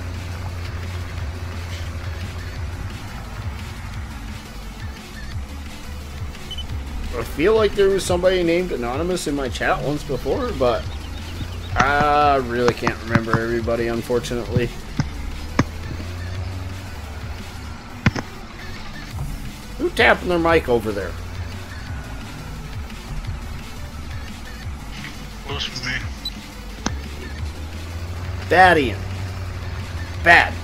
I feel like there was somebody named Anonymous in my chat once before, but I really can't remember everybody, unfortunately. Who's tapping their mic over there? Was me. Badian. Bad.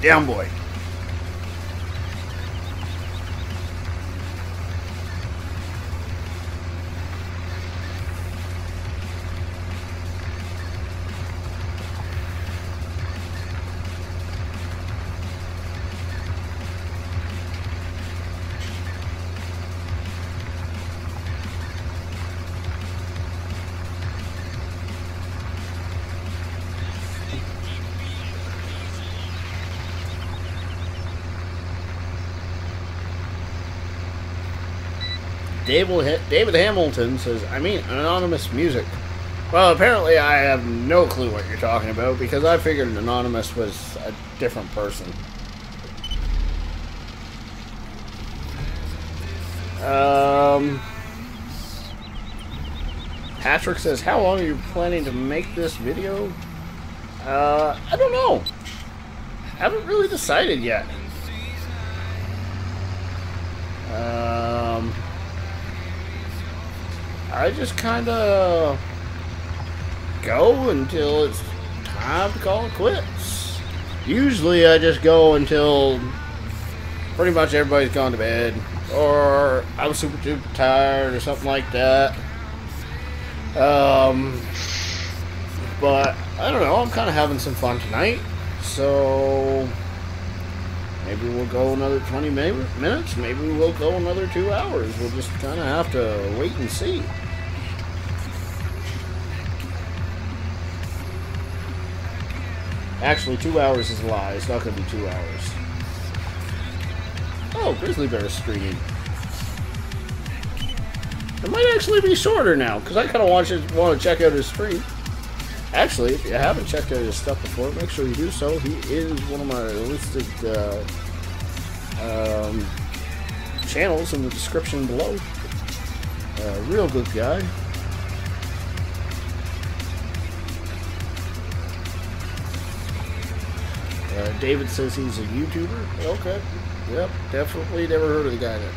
Down boy. David Hamilton says, I mean, anonymous music. Well, apparently I have no clue what you're talking about, because I figured anonymous was a different person. Patrick says, how long are you planning to make this video? I don't know. Haven't really decided yet. I just kind of go until it's time to call it quits. Usually I just go until pretty much everybody's gone to bed, or I'm super duper tired or something like that. But I don't know, I'm kind of having some fun tonight, so maybe we'll go another 20 minutes, maybe we'll go another 2 hours. We'll just kind of have to wait and see. Actually, 2 hours is a lie. It's not going to be 2 hours. Oh, Grizzly Bear is streaming. It might actually be shorter now, because I kind of want to check out his stream. Actually, if you haven't checked out his stuff before, make sure you do so. He is one of my listed channels in the description below. Real good guy. David says he's a YouTuber. Okay. Yep, definitely never heard of the guy there.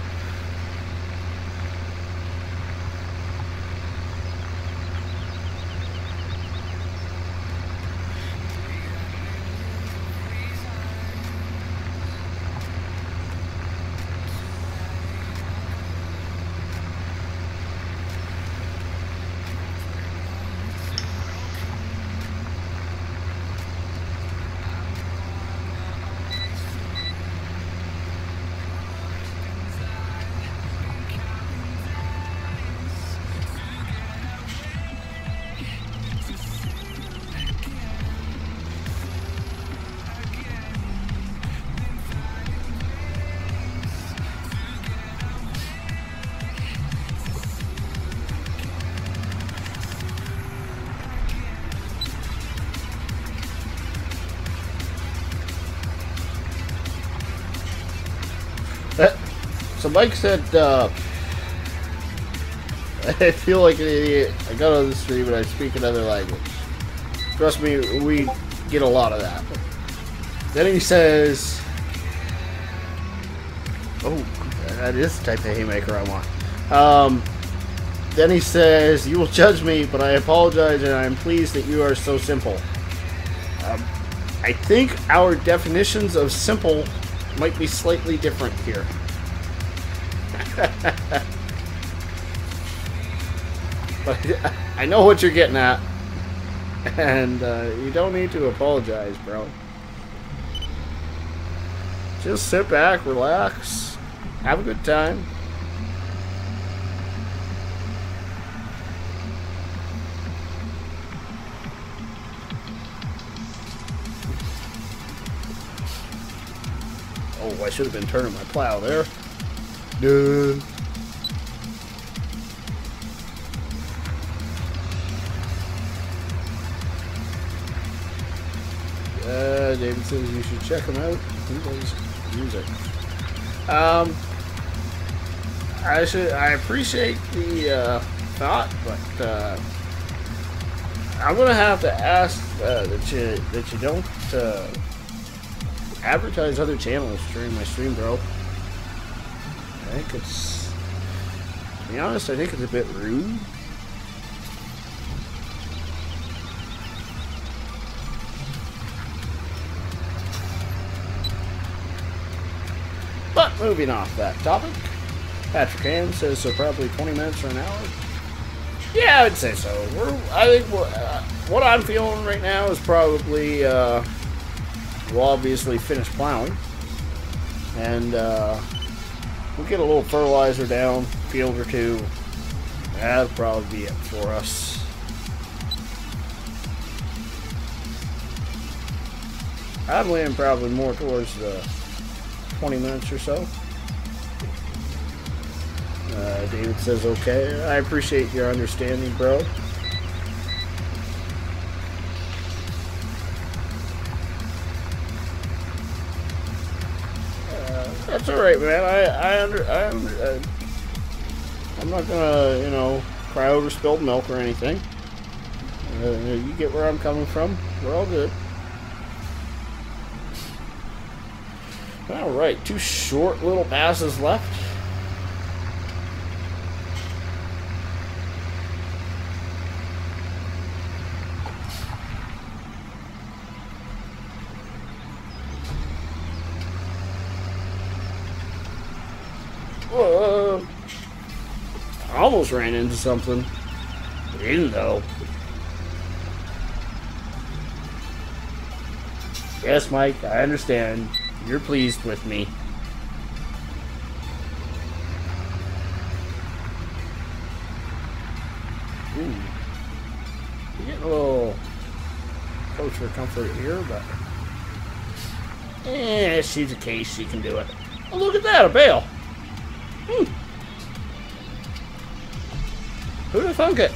So Mike said, I feel like an idiot. I got on the stream and I speak another language. Trust me, we get a lot of that. Then he says, oh, that is the type of haymaker I want. Then he says, you will judge me, but I apologize and I am pleased that you are so simple. I think our definitions of simple might be slightly different here. But I know what you're getting at, and you don't need to apologize, bro. Just sit back, relax, have a good time. Oh, I should have been turning my plow there. Duh. David says you should check him out. He does music. I appreciate the thought, but I'm gonna have to ask that you don't advertise other channels during my stream, bro. I think it's, to be honest, I think it's a bit rude. But moving off that topic, Patrick Ham says so probably 20 minutes or an hour. Yeah, I would say so. I think what I'm feeling right now is probably we'll obviously finish plowing, and we'll get a little fertilizer down, field or two. That'll probably be it for us. I'm leaning probably more towards the 20 minutes or so. David says okay. I appreciate your understanding, bro. That's alright, man. I'm not gonna, you know, cry over spilled milk or anything. You get where I'm coming from. We're all good. Alright, 2 short little passes left. Almost ran into something. Didn't though. Yes, Mike, I understand. You're pleased with me. Ooh. You're getting a little close for comfort here, but she's a case, she can do it. Oh, look at that, a bale. Who'd have thunk it?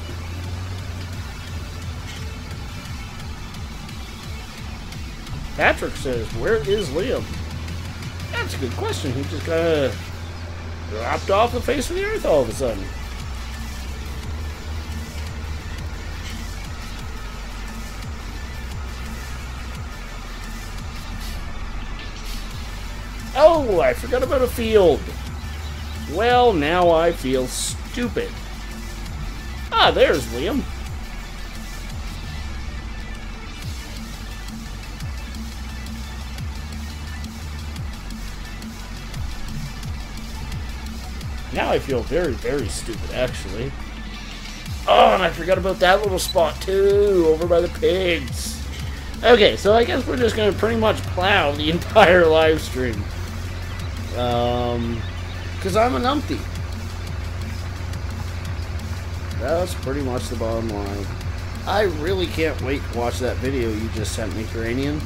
Patrick says, where is Liam? That's a good question. He just kind of dropped off the face of the earth all of a sudden. Oh, I forgot about a field. Well, now I feel stupid. Ah, there's Liam. Now I feel very, very stupid, actually. Oh, and I forgot about that little spot, too, over by the pigs. Okay, so I guess we're just going to pretty much plow the entire live stream. Because I'm a numpty. That's pretty much the bottom line. I really can't wait to watch that video you just sent me, Terranian.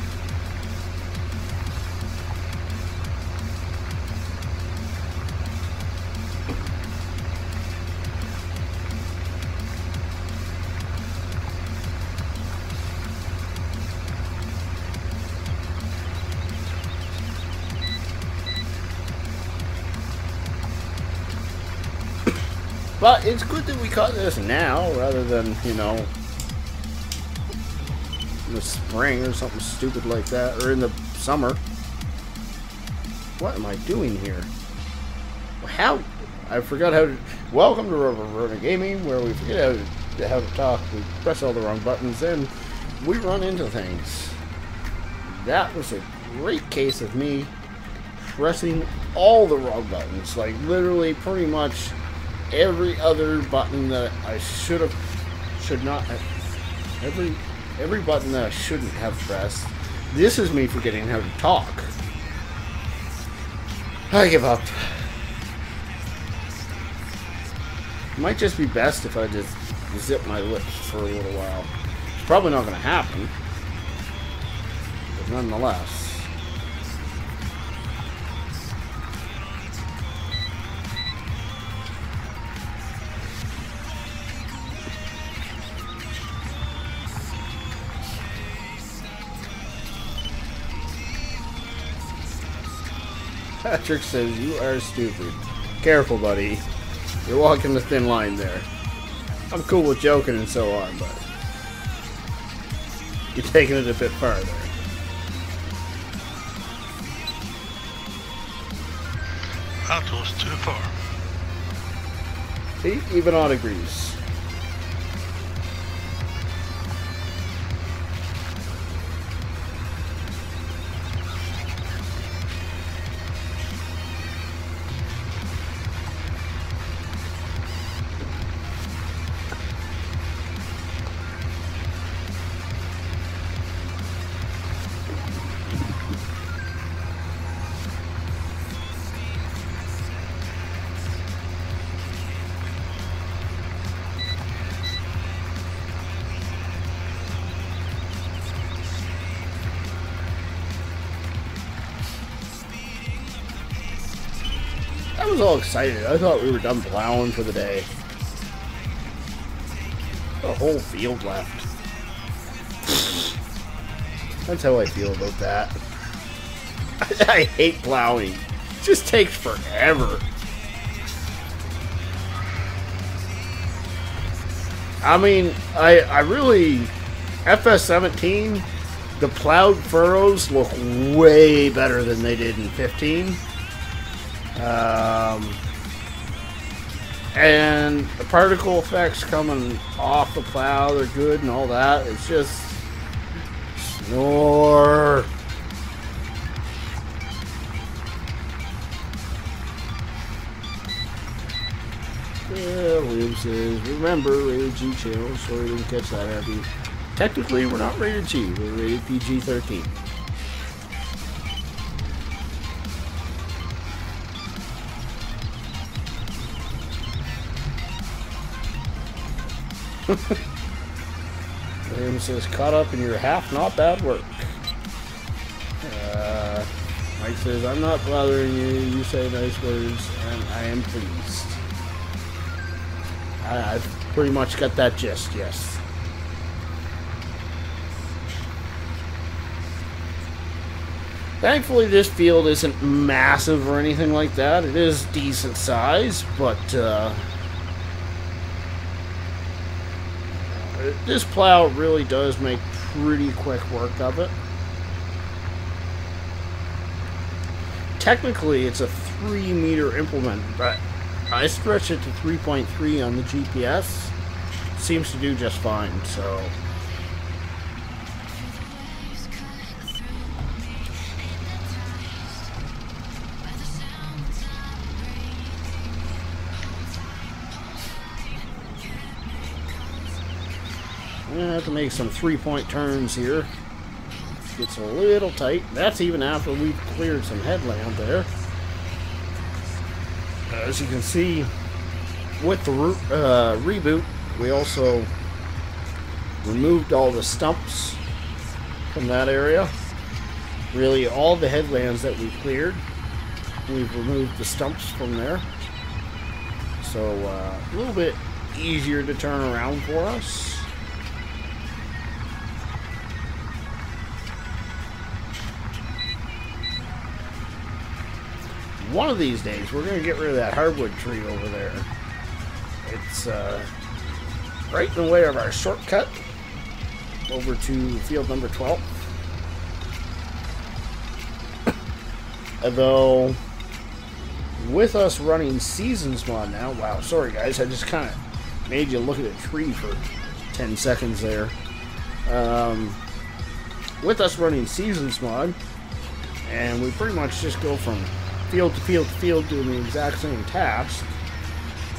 But it's good that we caught this now, rather than, you know, in the spring or something stupid like that, or in the summer. What am I doing here? How? I forgot how to... Welcome to Verona Gaming, where we forget how to talk. We press all the wrong buttons, and we run into things. That was a great case of me pressing all the wrong buttons. Like, literally, pretty much... every other button that I should not have, every button that I shouldn't have pressed. This is me forgetting how to talk. I give up. It might just be best if I just zip my lips for a little while. It's probably not going to happen, but nonetheless. Patrick says, you are stupid. Careful, buddy. You're walking the thin line there. I'm cool with joking and so on, but you're taking it a bit farther. That was too far. See, even Odd agrees. I was all excited. I thought we were done plowing for the day. The whole field left. That's how I feel about that. I hate plowing. It just takes forever. I mean, I really... FS17, the plowed furrows look way better than they did in 15. And the particle effects coming off the plow, they're good and all that. It's just snore. Yeah, William says, remember, rated G channel. Sorry, didn't catch that, Abby. Technically, we're not rated G. We're rated PG-13. William says, caught up in your half, not bad work. Mike says, I'm not bothering you. You say nice words, and I am pleased. I've pretty much got that gist, yes. Thankfully, this field isn't massive or anything like that. It is decent size, but this plow really does make pretty quick work of it. Technically, it's a 3-meter implement, but I stretch it to 3.3 on the GPS. Seems to do just fine, so... I'm gonna have to make some 3-point turns here. Gets a little tight. That's even after we've cleared some headland there. As you can see, with the reboot, we also removed all the stumps from that area. Really, all the headlands that we cleared, we've removed the stumps from there. So, a little bit easier to turn around for us. One of these days, we're going to get rid of that hardwood tree over there. It's right in the way of our shortcut over to field number 12. Although, with us running Seasons Mod now, wow, sorry guys, I just kind of made you look at a tree for 10 seconds there. With us running Seasons Mod, and we pretty much just go from field to field to field doing the exact same task.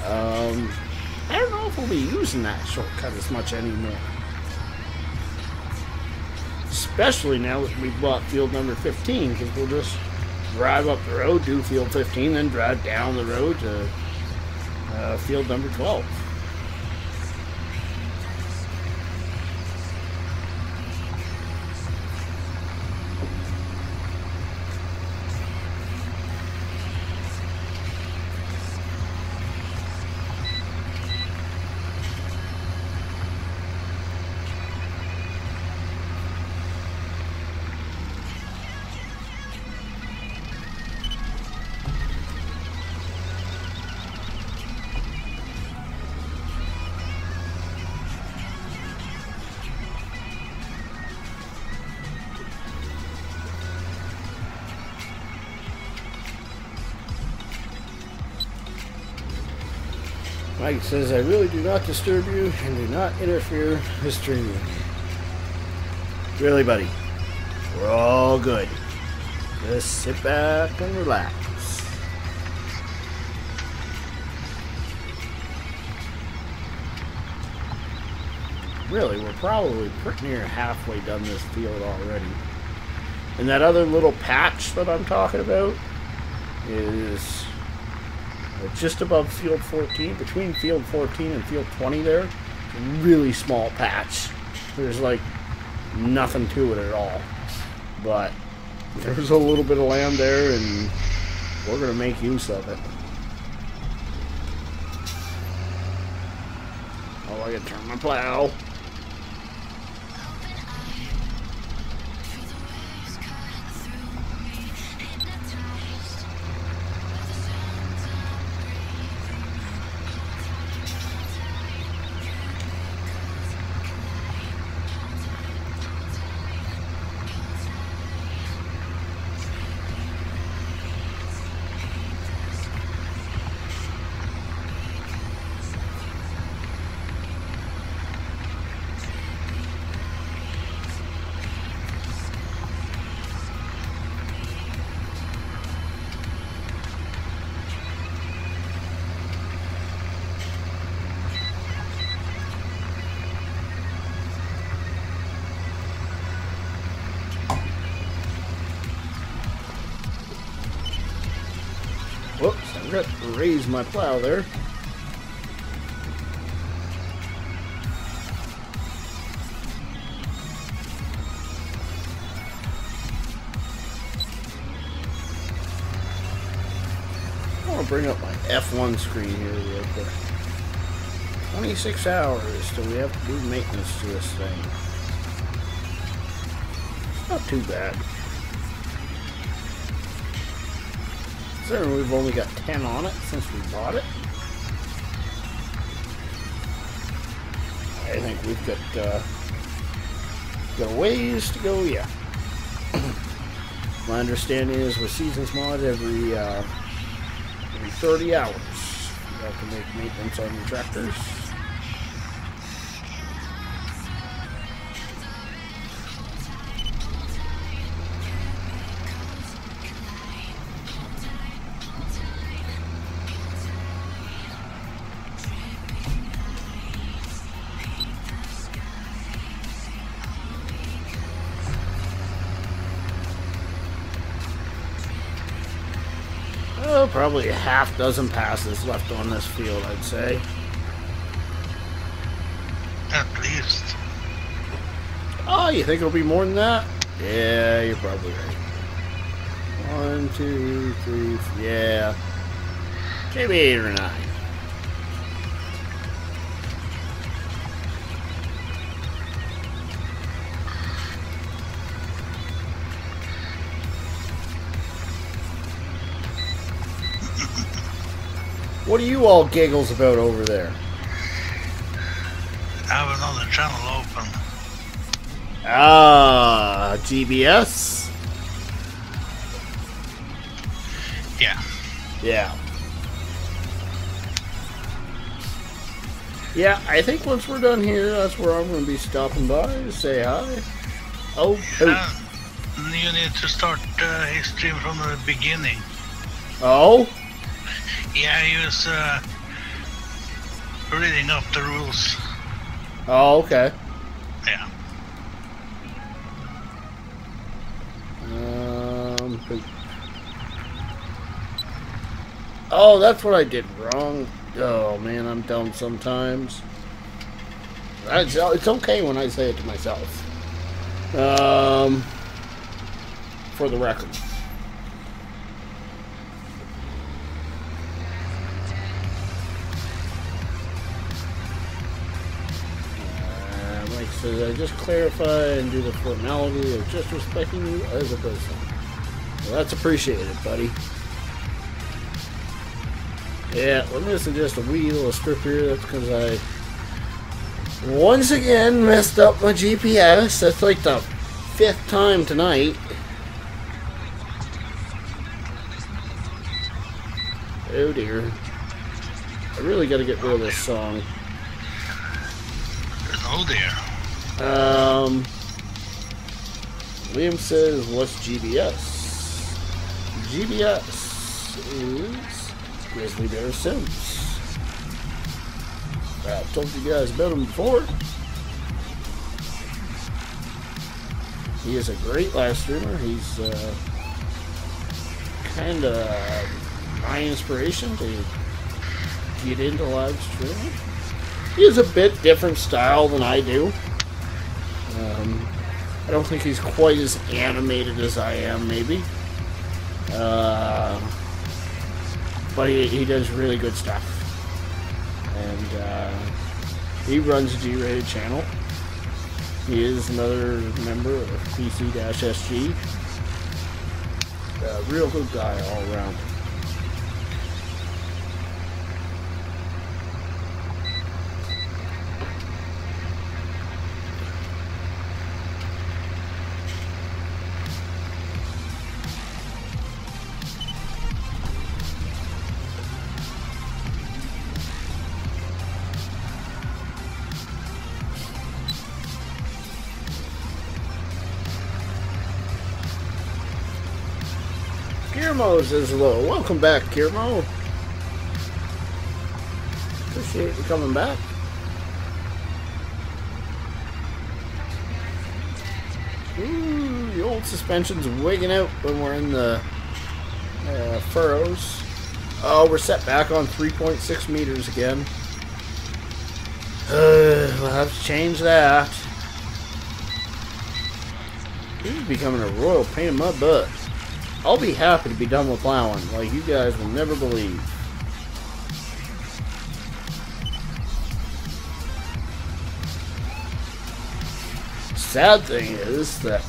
I don't know if we'll be using that shortcut as much anymore. Especially now that we've bought field number 15, because we'll just drive up the road, do field 15, then drive down the road to field number 12. Mike says, I really do not disturb you and do not interfere with streaming. Really, buddy? We're all good. Just sit back and relax. Really, we're probably pretty near halfway done this field already. And that other little patch that I'm talking about is just above field 14, between field 14 and field 20 there. It's a really small patch. There's like nothing to it at all. But there's a little bit of land there and we're going to make use of it. Oh, I can turn my plow. Whoops, I forgot to raise my plow there. I want to bring up my F1 screen here real quick. 26 hours till we have to do maintenance to this thing. It's not too bad. Considering we've only got 10 on it since we bought it. I think we've got a ways to go yet. My understanding is with Seasons Mod every 30 hours you have to make maintenance on your tractors. Oh, probably a half dozen passes left on this field, I'd say. At least. Oh, you think it'll be more than that? Yeah, you're probably right. 1, 2, 3, 4, yeah. Maybe 8 or 9. What are you all giggles about over there? I have another channel open. Ah, GBS? Yeah. Yeah. Yeah, I think once we're done here, that's where I'm going to be stopping by to say hi. Oh, You need to start his stream from the beginning. Oh? Yeah, he was reading up the rules. Oh, okay. Yeah. Oh, that's what I did wrong. Oh, man, I'm dumb sometimes. It's okay when I say it to myself. For the record. Mike says, I just clarify and do the formality of just respecting you as a person. Well, that's appreciated, buddy. Yeah, we're missing just a wee little strip here. That's because I once again messed up my GPS. That's like the 5th time tonight. Oh dear. really got to get rid of this song. Oh dear. Liam says, what's GBS? GBS is Grizzly Bear Sims. I've told you guys about him before. He is a great live streamer. He's kind of my inspiration to get into live streaming. He has a bit different style than I do. I don't think he's quite as animated as I am, maybe. But he does really good stuff. And he runs a G-rated channel. He is another member of PC-SG. Real good guy all around. Kirmo says hello. Welcome back, Kirmo. Appreciate you coming back. Ooh, the old suspension's wigging out when we're in the furrows. Oh, we're set back on 3.6 meters again. We'll have to change that. This is becoming a royal pain in my butt. I'll be happy to be done with plowing, like you guys will never believe. Sad thing is that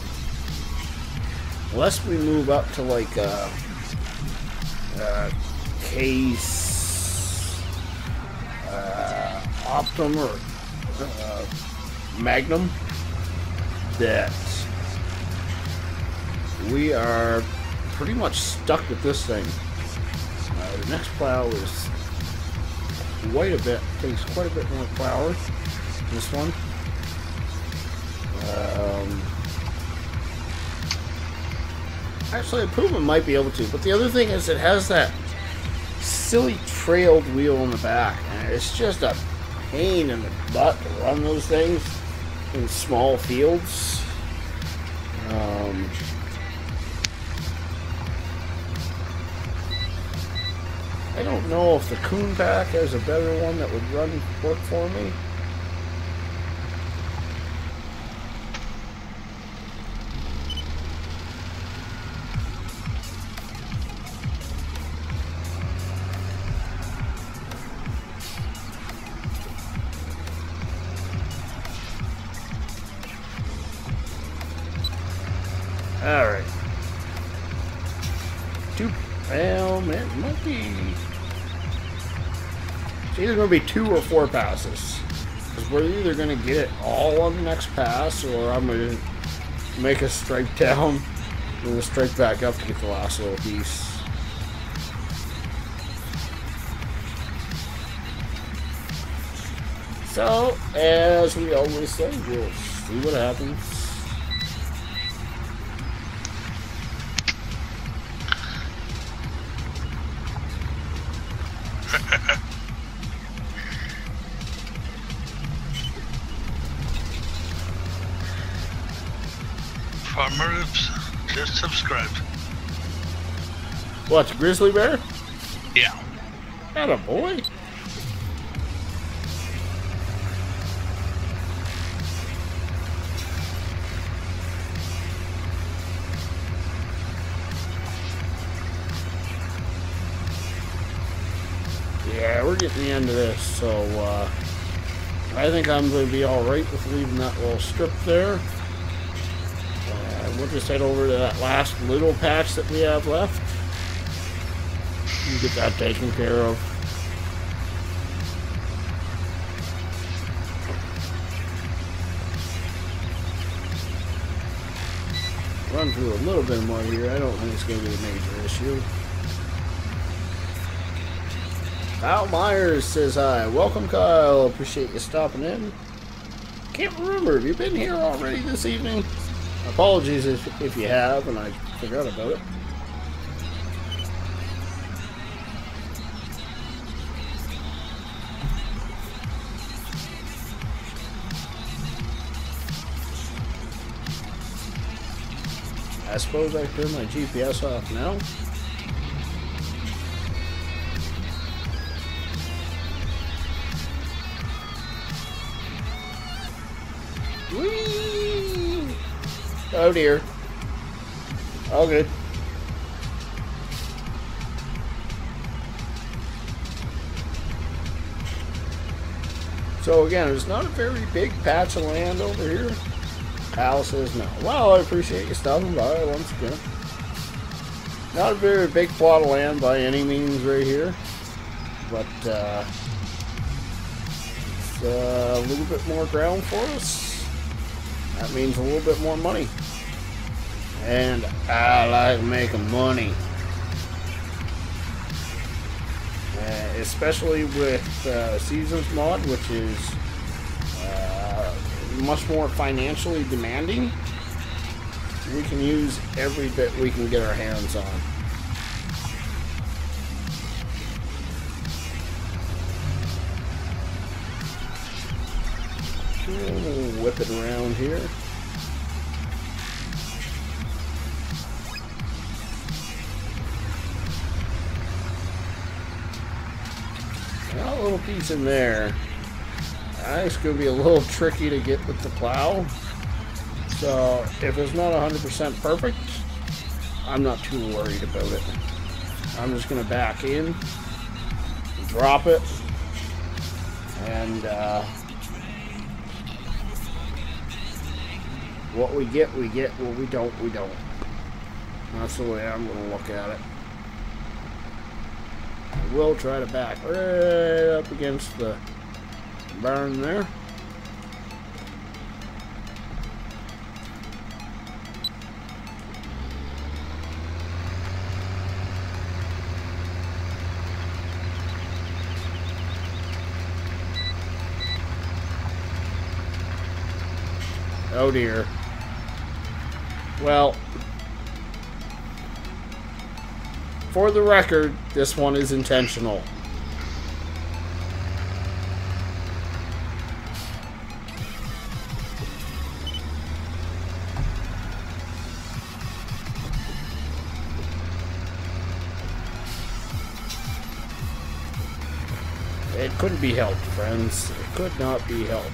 unless we move up to like case Optum or Magnum, that we are pretty much stuck with this thing. The next plow is quite a bit, takes quite a bit more power than this one. Actually, a Puma might be able to, but the other thing is it has that silly trailed wheel in the back, and it's just a pain in the butt to run those things in small fields. I don't know if the Coon Pack has a better one that would work for me. Alright. Well, man, it might be... It's either going to be 2 or 4 passes. Because we're either going to get it all on the next pass, or I'm going to make a strike down, and then strike back up to get the last little piece. So, as we always say, we'll see what happens. Farmer Oops just subscribed. What, Grizzly Bear? Yeah. Atta boy. Yeah, we're getting the end of this, so I think I'm going to be alright with leaving that little strip there. We'll just head over to that last little patch that we have left and get that taken care of. Run through a little bit more here. I don't think it's going to be a major issue. Kyle Myers says hi. Welcome, Kyle. Appreciate you stopping in. Can't remember. Have you been here already this evening? Apologies if you have, and I forgot about it. I suppose I can turn my GPS off now. Whee! Oh dear. All good. So again, it's not a very big patch of land over here. Al says no. Well, I appreciate you stopping by once again. Not a very big plot of land by any means right here, but it's a little bit more ground for us. That means a little bit more money, and I like making money, especially with Seasons mod, which is much more financially demanding. We can use every bit we can get our hands on. We'll whip it around here. Got a little piece in there. It's going to be a little tricky to get with the plow. So if it's not 100% perfect, I'm not too worried about it. I'm just going to back in, drop it, and what we get, we get. What we don't, we don't. That's the way I'm going to look at it. I will try to back right up against the barn there. Oh dear. Well, for the record, this one is intentional. It couldn't be helped, friends. It could not be helped.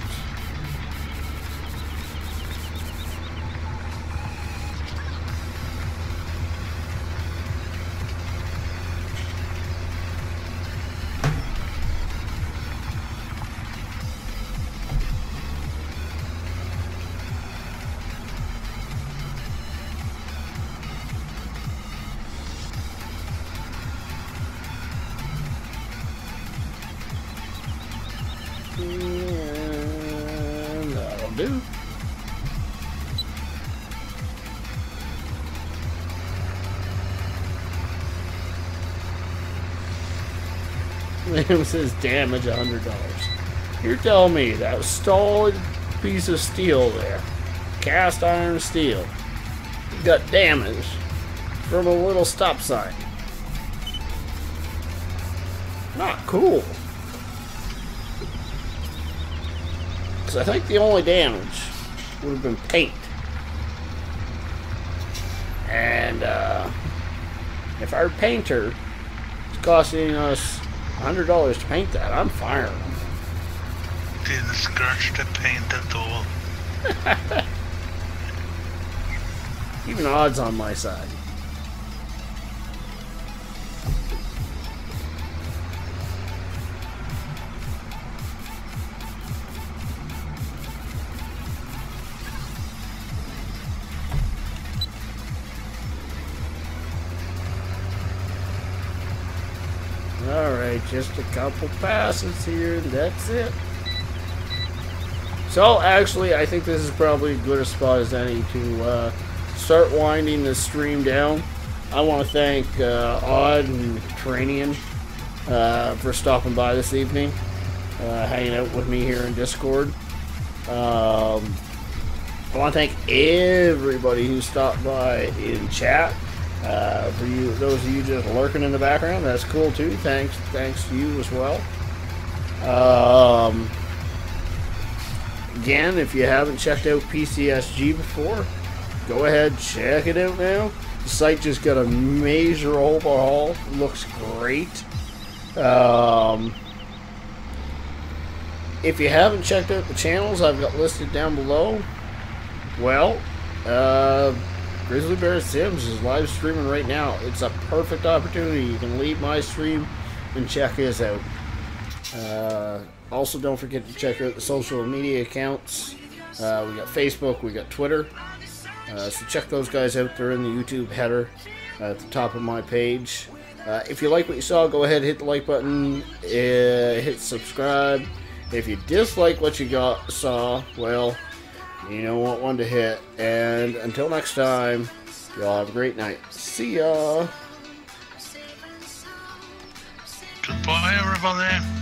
And that'll do. Liam says damage $100. You're telling me that solid piece of steel there, cast iron steel, got damage from a little stop sign? Not cool. Because I think the only damage would have been paint. And if our painter is costing us $100 to paint that, I'm firing him. Didn't scratch the paint at all. Even odds on my side. Alright, just a couple passes here, and that's it. So, actually, I think this is probably as good a spot as any to start winding this stream down. I want to thank Odd and Terranian for stopping by this evening, hanging out with me here in Discord. I want to thank everybody who stopped by in chat. For you, those of you just lurking in the background, that's cool too. Thanks to you as well. Again, if you haven't checked out PCSG before, go ahead, check it out now. The site just got a major overhaul. Looks great. If you haven't checked out the channels I've got listed down below, well, Grizzly Bear Sims is live streaming right now. It's a perfect opportunity. You can leave my stream and check his out. Also, don't forget to check out the social media accounts. We got Facebook, we got Twitter. So check those guys out. They're in the YouTube header at the top of my page. If you like what you saw, go ahead, hit the like button, hit subscribe. If you dislike what you saw, well, you know what one to hit. And until next time, y'all have a great night. See ya. Goodbye, everybody.